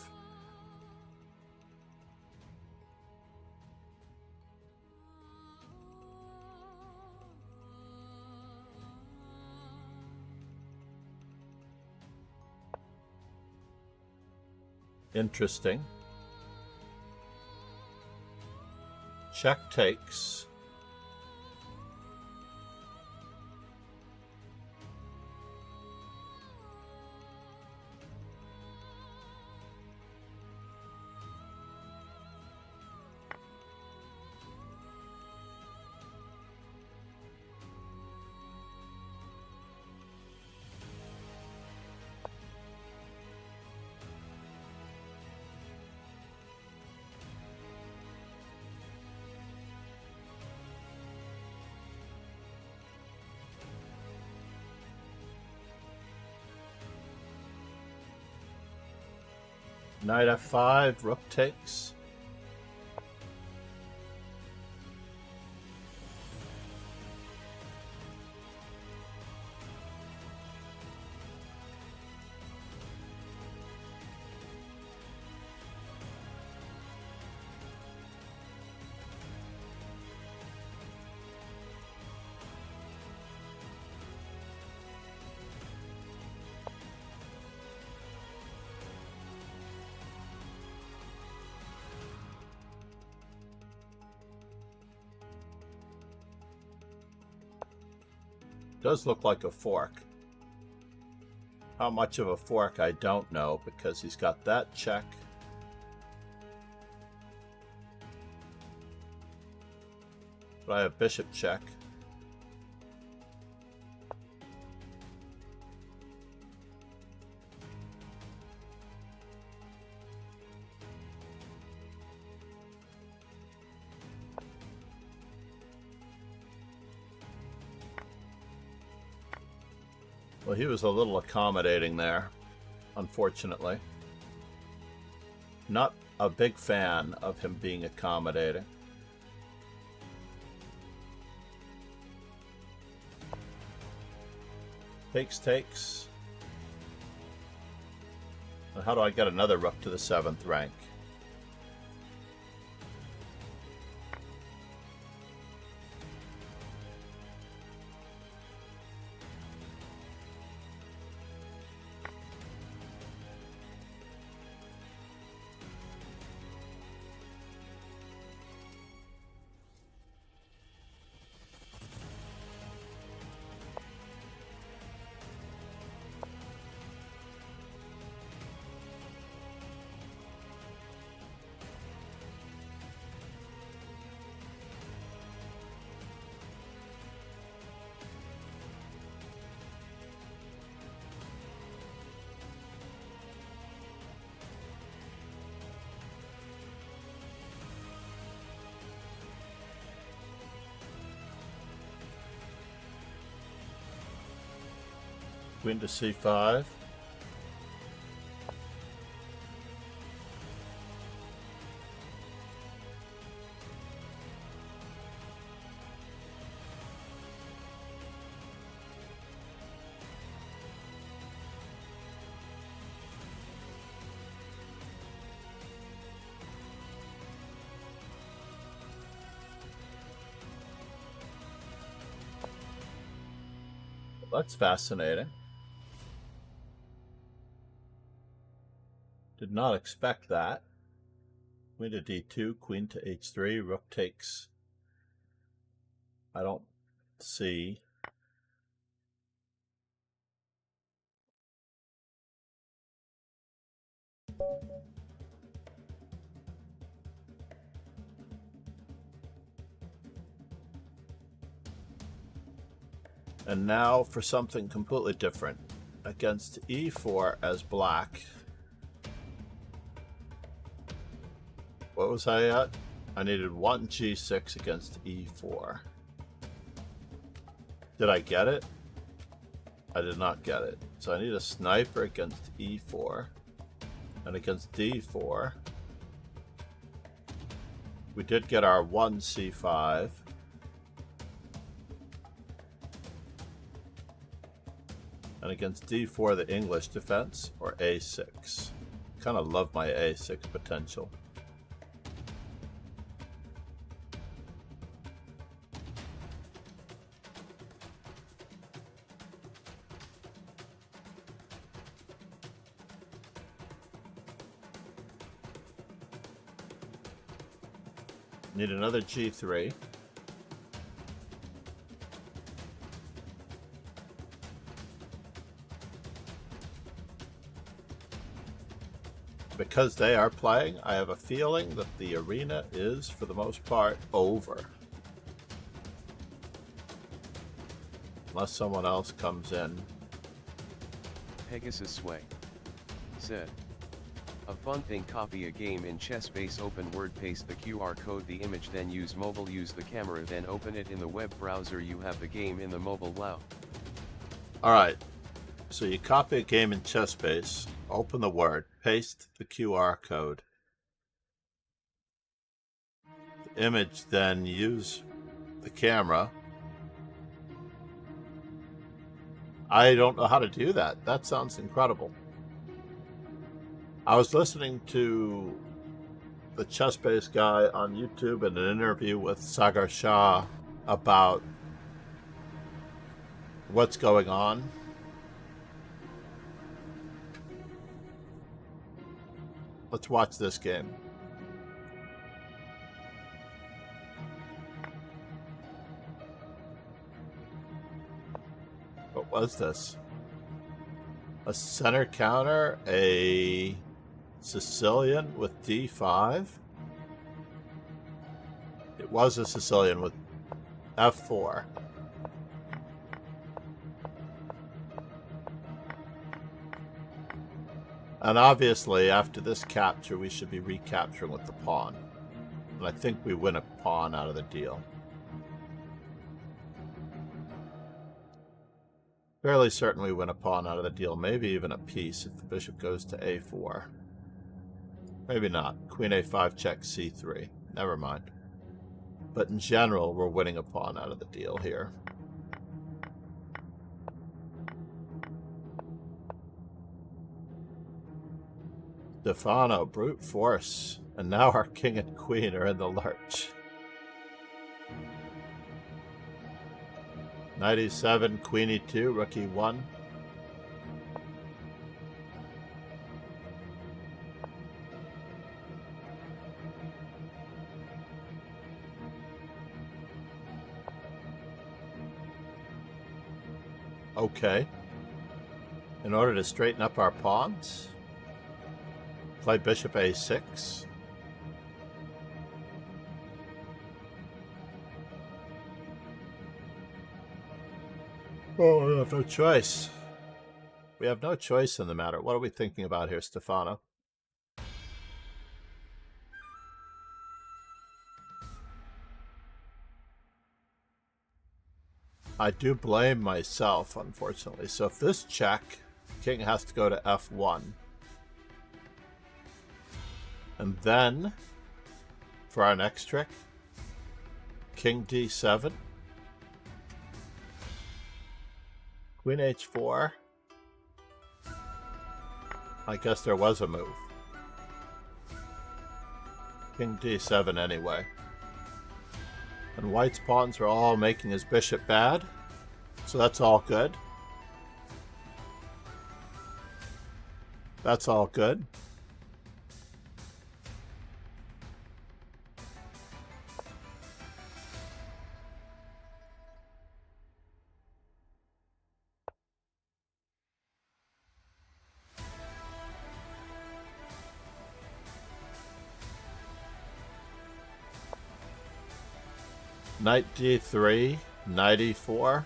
Interesting. Check takes. Knight f5, rook takes. Does look like a fork. How much of a fork, I don't know, because he's got that check. But I have bishop check. Well, he was a little accommodating there. unfortunately. Not a big fan of him being accommodating. Takes. And how do I get another rook to the 7th rank? Queen to c5. That's fascinating. Did not expect that. Queen to d2, queen to h3, rook takes. I don't see. And now for something completely different. Against e4 as black. What was I at? I needed 1 g6 against e4. Did I get it? I did not get it. So I need a sniper against e4. And against d4. We did get our 1 c5. And against d4, the English defense, or a6. Kind of love my a6 potential. Need another g3. Because they are playing, I have a feeling that the arena is, for the most part, over. Unless someone else comes in. Pegasus Sway said, a fun thing, copy a game in ChessBase, open Word, paste the QR code, the image, then use mobile, use the camera, then open it in the web browser, you have the game in the mobile. Wow. Alright, so you copy a game in ChessBase, open the Word, paste the QR code. The image, then use the camera. I don't know how to do that. That sounds incredible. I was listening to the ChessBase guy on YouTube in an interview with Sagar Shah about what's going on. Let's watch this game. What was this? A center counter, a Sicilian with d5? It was a Sicilian with f4. And obviously, after this capture, we should be recapturing with the pawn. And I think we win a pawn out of the deal. Fairly certain we win a pawn out of the deal, maybe even a piece if the bishop goes to a4. Maybe not. Queen a5 check c3. Never mind. But in general, we're winning a pawn out of the deal here. Stefano, brute force. And now our king and queen are in the lurch. Knight e7, queen e2, rook e1. Okay. In order to straighten up our pawns, play bishop a6. Oh, we have no choice. We have no choice in the matter. What are we thinking about here, Stefano? I do blame myself, unfortunately. So if this check, king has to go to f1. And then, for our next trick, king d7. Queen h4. I guess there was a move. King d7 anyway. And white's pawns are all making his bishop bad. So that's all good. That's all good. Knight d3, knight e4.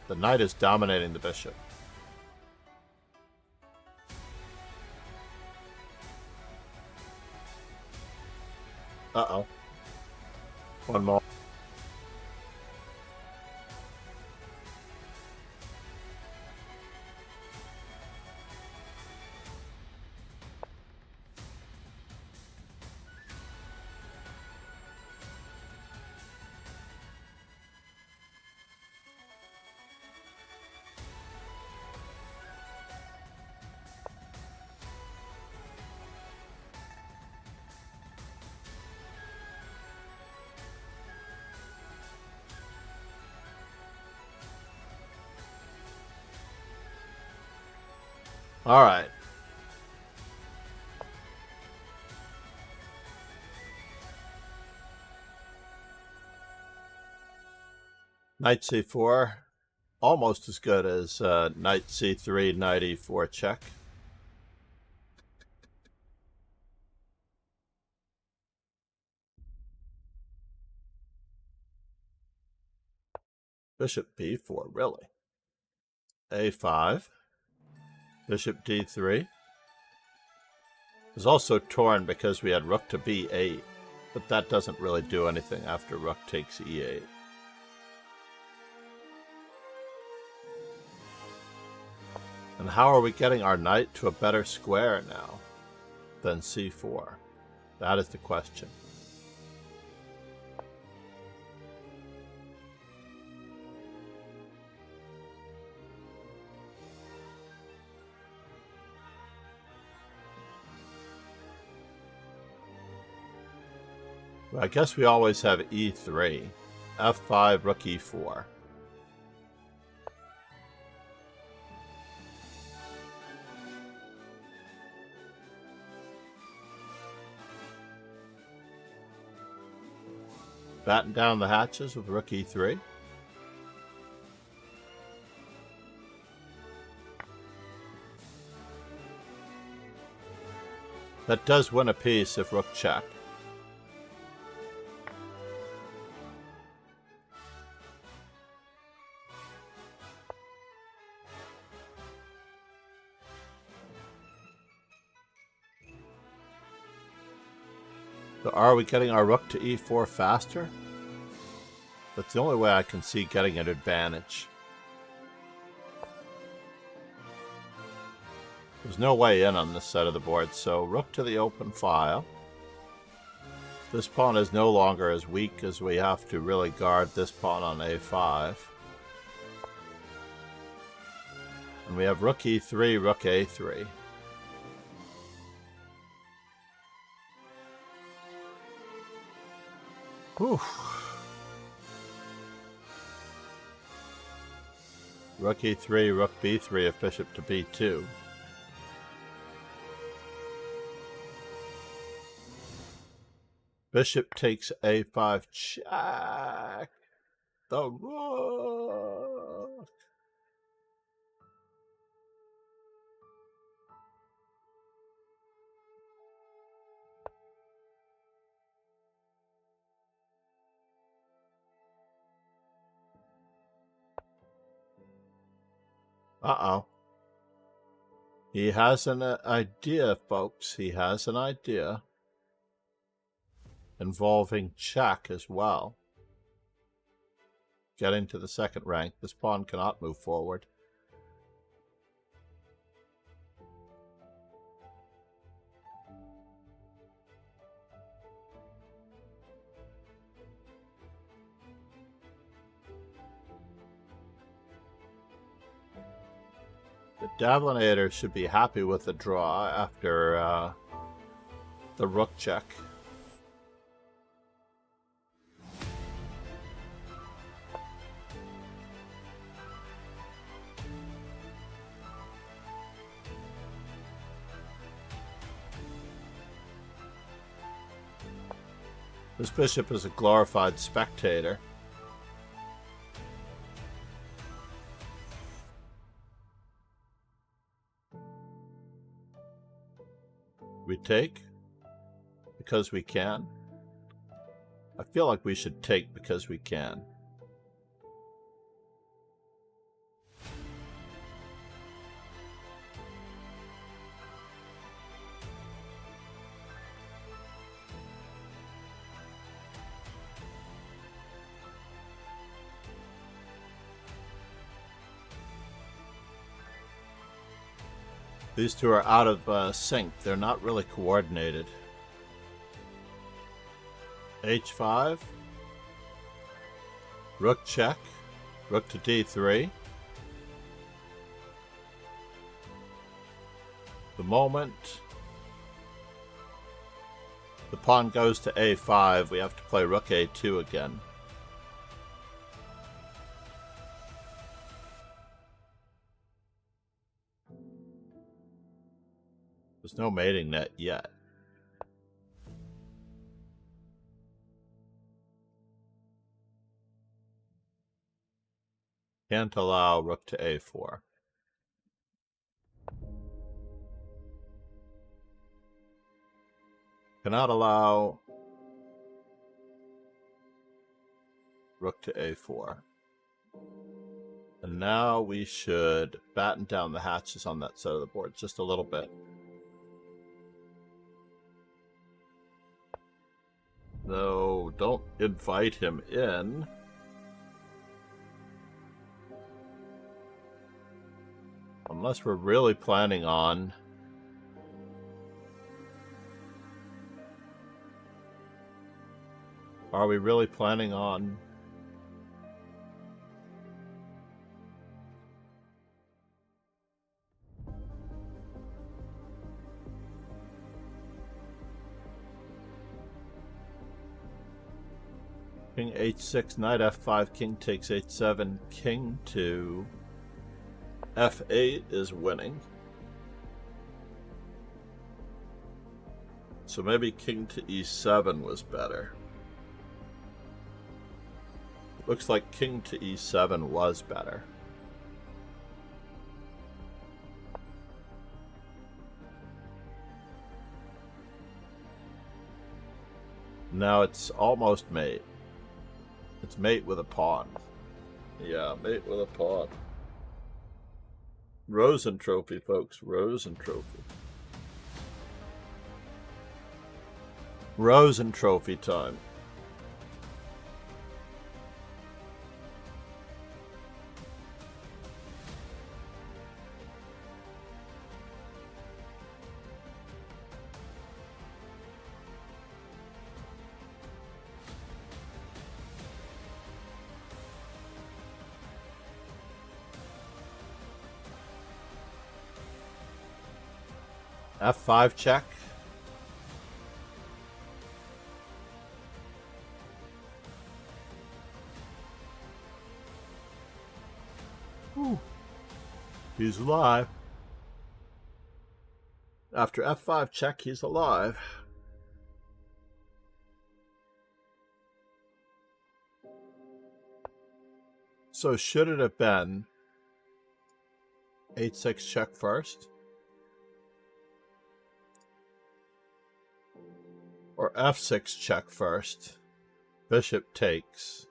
The knight is dominating the bishop. Uh-oh. One more. All right. Knight c4, almost as good as knight c3, knight e4 check. Bishop b4, really? a5. Bishop d3. Is also torn because we had rook to b8, but that doesn't really do anything after rook takes e8. And how are we getting our knight to a better square now than c4? That is the question. Well, I guess we always have e3, f5, rook e4. Batten down the hatches with rook e3. That does win a piece if rook check. So are we getting our rook to e4 faster? That's the only way I can see getting an advantage. There's no way in on this side of the board, so rook to the open file. This pawn is no longer as weak as we have to really guard this pawn on a5. And we have rook e3, rook a3. Whew. Rook e3, rook b3, if bishop to b2. Bishop takes a5 check. The rook. Uh-oh. He has an idea, folks. He has an idea. Involving check as well. Getting to the second rank. This pawn cannot move forward. The Davlinator should be happy with the draw after the rook check. This bishop is a glorified spectator. We take because we can. I feel like we should take because we can. These two are out of sync. They're not really coordinated. h5. Rook check. Rook to d3. The moment the pawn goes to a5, we have to play rook a2 again. There's no mating net yet. Can't allow rook to a4. Cannot allow rook to a4. And now we should batten down the hatches on that side of the board just a little bit. No, don't invite him in. Unless we're really planning on Are we really planning on King h6, knight f5, king takes h7, king to f8 is winning. So maybe king to e7 was better. Looks like king to e7 was better. Now it's almost mate. It's mate with a pawn. Yeah, mate with a pawn. Rosen trophy, folks. Rosen trophy. Rosen trophy time. F5 check. Whew. He's alive. After F5 check, he's alive. So should it have been H6 check first? Or F6 check first? Bishop takes.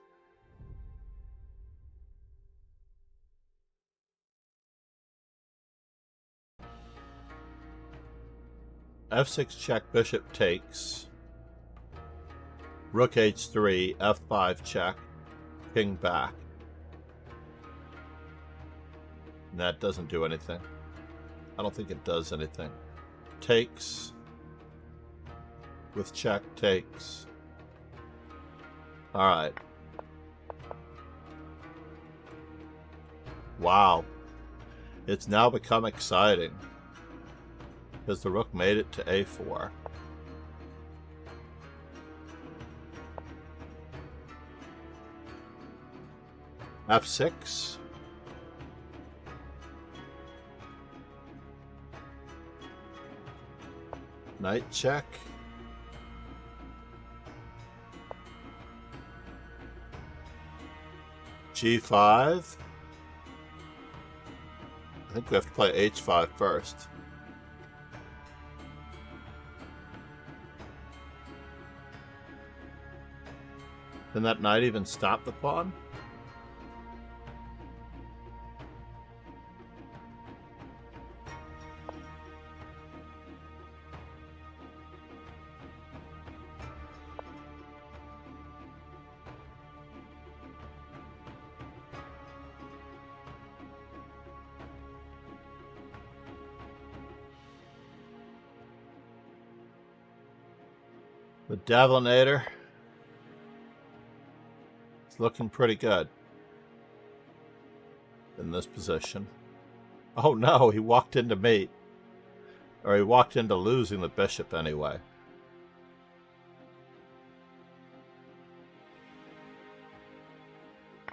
F6 check, bishop takes. Rook H3, F5 check, king back. And that doesn't do anything. I don't think it does anything. Takes. With check, takes. Alright. Wow. It's now become exciting. Because the rook made it to A4. F6. Knight check. G5. I think we have to play H5 first. Can that knight even stop the pawn? The Davlinator is looking pretty good in this position. Oh no, he walked into mate. Or he walked into losing the bishop anyway.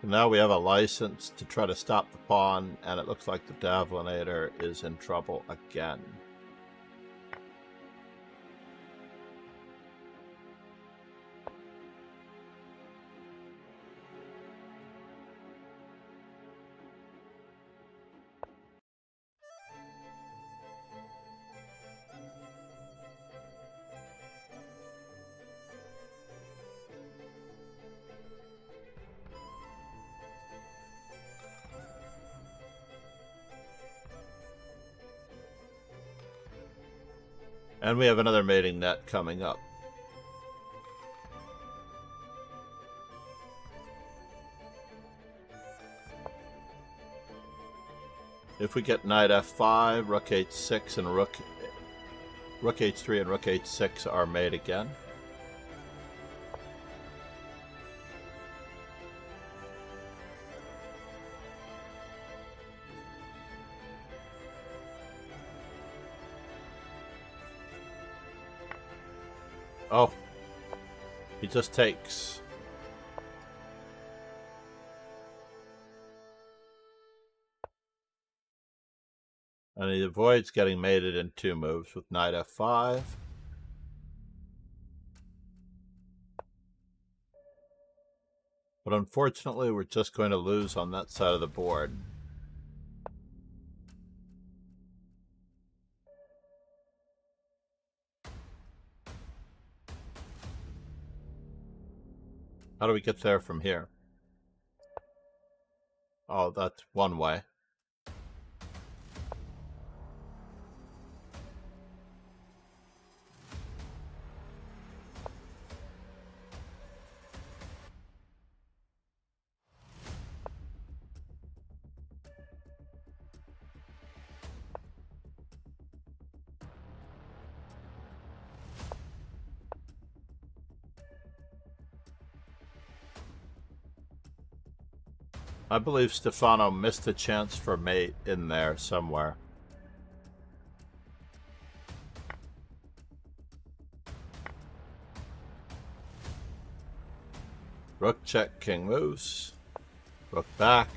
And now we have a license to try to stop the pawn, and it looks like the Davlinator is in trouble again. And we have another mating net coming up. If we get knight f5, rook h6, and rook h3 and rook h6 are made again. Oh, he just takes. And he avoids getting mated in 2 moves with knight f5. But unfortunately, we're just going to lose on that side of the board. How do we get there from here? Oh, that's one way. I believe Stefano missed a chance for mate in there somewhere. Rook check, king moves. Rook back.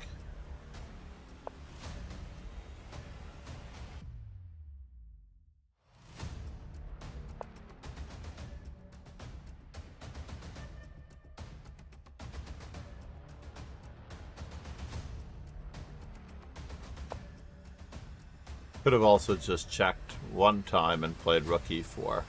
Could have also just checked one time and played rook e4.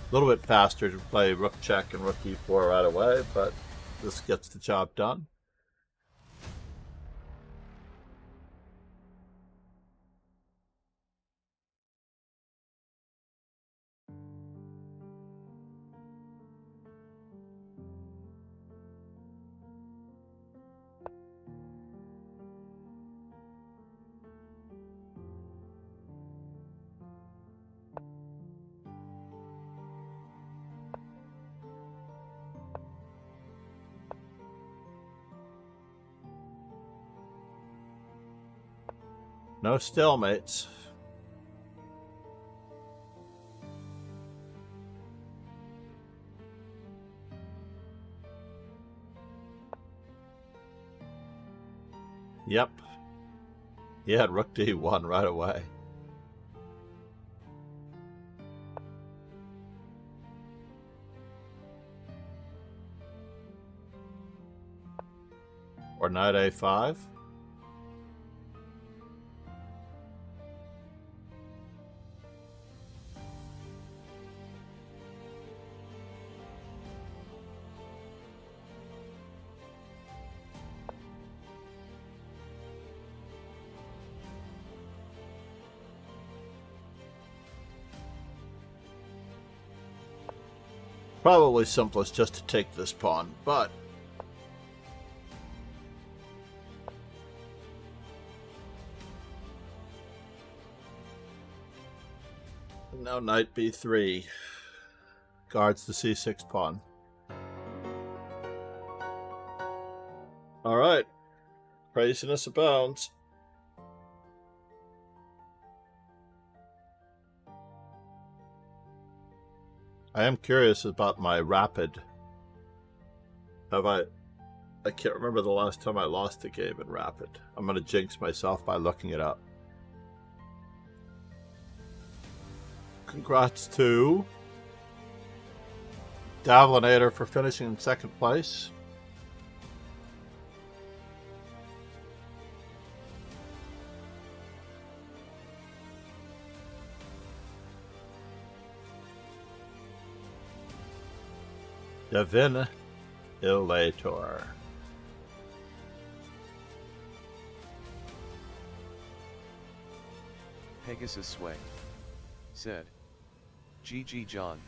A little bit faster to play rook check and rook e4 right away, but this gets the job done. No stalemates. Yep. He had rook d1 right away. Or knight a5. Probably simplest just to take this pawn, but now knight b3 guards the c6 pawn. All right, craziness abounds. I am curious about my rapid. I can't remember the last time I lost a game in rapid. I'm going to jinx myself by looking it up. Congrats to Davlinator for finishing in second place. Devin Illator. Pegasus Sway said, GG John.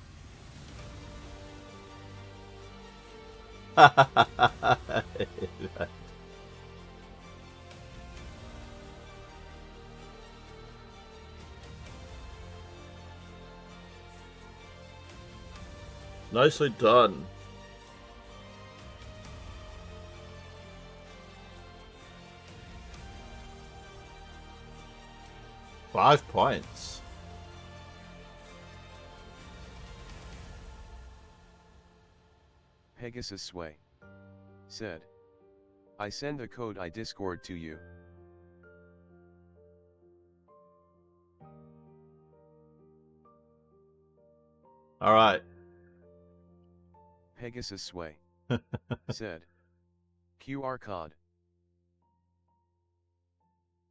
Nicely done. Five points. Pegasus Sway said, I send the code I Discord to you. All right. Pegasus Sway said, QR code.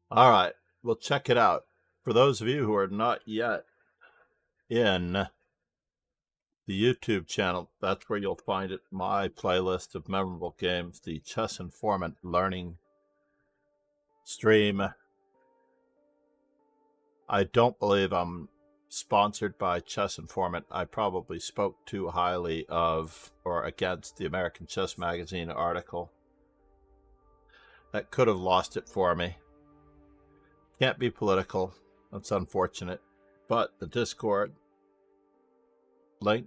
All right. We'll check it out. For those of you who are not yet in the YouTube channel, that's where you'll find it. My playlist of memorable games, the Chess Informant Learning stream. I don't believe I'm sponsored by Chess Informant. I probably spoke too highly of or against the American Chess Magazine article. That could have lost it for me. Can't be political. That's unfortunate. But the Discord link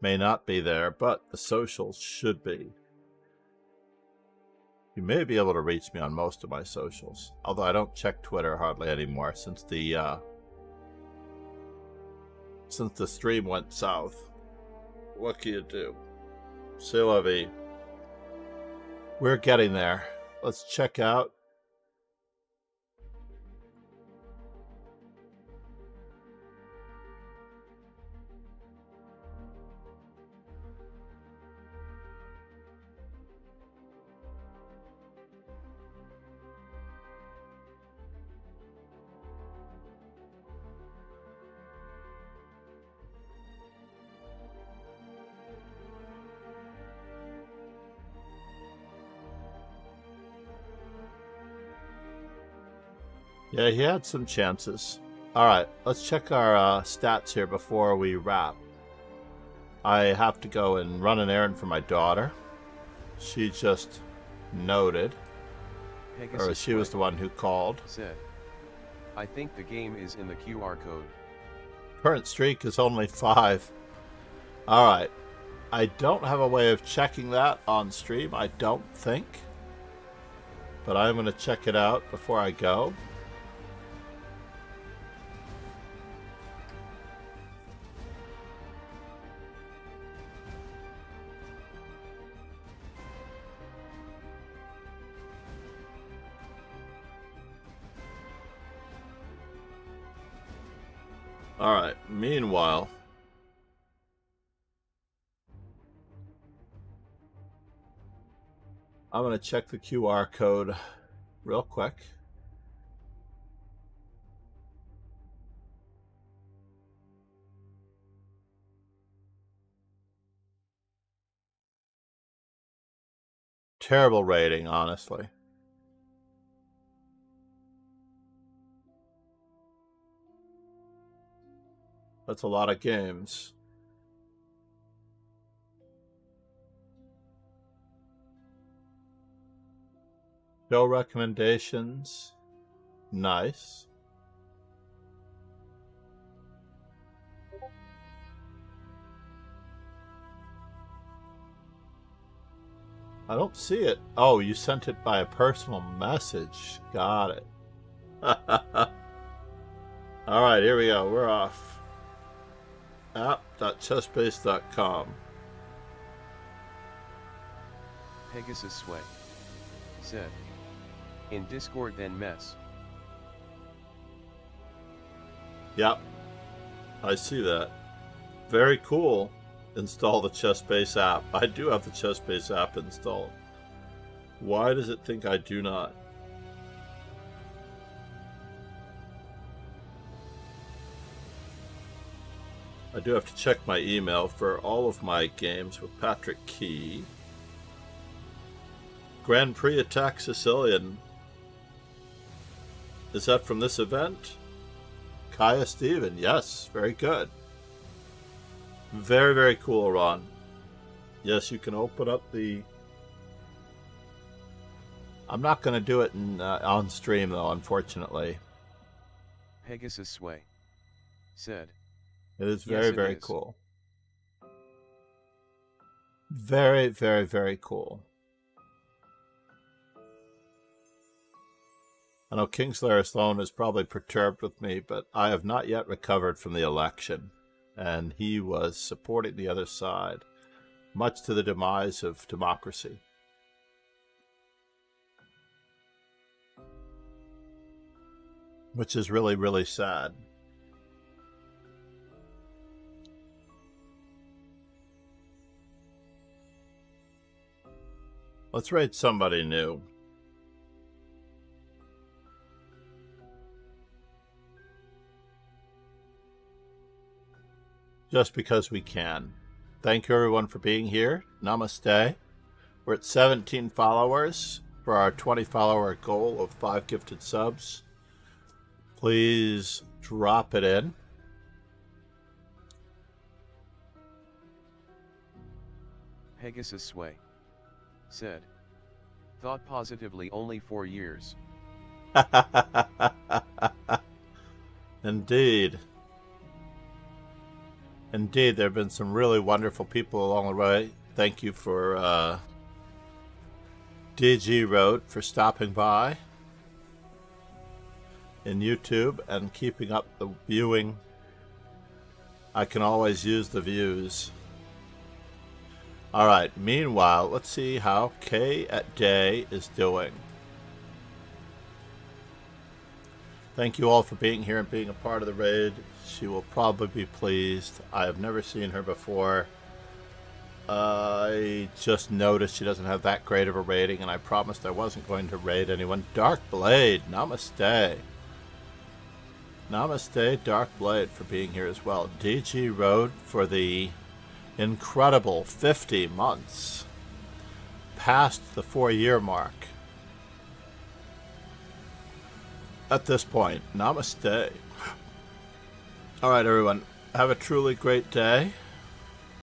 may not be there, but the socials should be. You may be able to reach me on most of my socials, although I don't check Twitter hardly anymore since the since the stream went south. What can you do? C'est la vie. We're getting there. Let's check out. Yeah, he had some chances. Alright, let's check our stats here before we wrap. I have to go and run an errand for my daughter. She just noted. Or she was the one who called. Said, I think the game is in the QR code. Current streak is only 5. Alright. I don't have a way of checking that on stream, I don't think. But I'm going to check it out before I go. Alright, meanwhile, I'm going to check the QR code real quick. Terrible rating, honestly. That's a lot of games. Show recommendations. Nice. I don't see it. Oh, you sent it by a personal message. Got it. Alright, here we go. We're off. app.chessbase.com. Pegasus Sway said, in Discord then mess. Yep, I see that. Very cool. Install the ChessBase app. I do have the ChessBase app installed. Why does it think I do not? I do have to check my email for all of my games with Patrick Key. Grand Prix Attack Sicilian. Is that from this event? Kaya Steven. Yes, very good. Very, very cool, Ron. Yes, you can open up the... I'm not going to do it on stream, though, unfortunately. Pegasus Sway said, It is very, yes, very cool. Very, very, very cool. I know Kingslayer Sloan is probably perturbed with me, but I have not yet recovered from the election. And he was supporting the other side, much to the demise of democracy. Which is really, really sad. Let's raid somebody new. Just because we can. Thank you everyone for being here. Namaste. We're at 17 followers for our 20 follower goal of 5 gifted subs. Please drop it in. Pegasus Sway said, thought positively only 4 years. Indeed. Indeed, there have been some really wonderful people along the way. Thank you for DG Road for stopping by in YouTube and keeping up the viewing I can always use the views. Alright, meanwhile, let's see how Kay at Day is doing. Thank you all for being here and being a part of the raid. She will probably be pleased. I have never seen her before. I just noticed she doesn't have that great of a rating, and I promised I wasn't going to raid anyone. Dark Blade, namaste. Namaste, Dark Blade, for being here as well. DG Road for the incredible 50 months. Past the 4-year mark. At this point, namaste. Alright, everyone. Have a truly great day.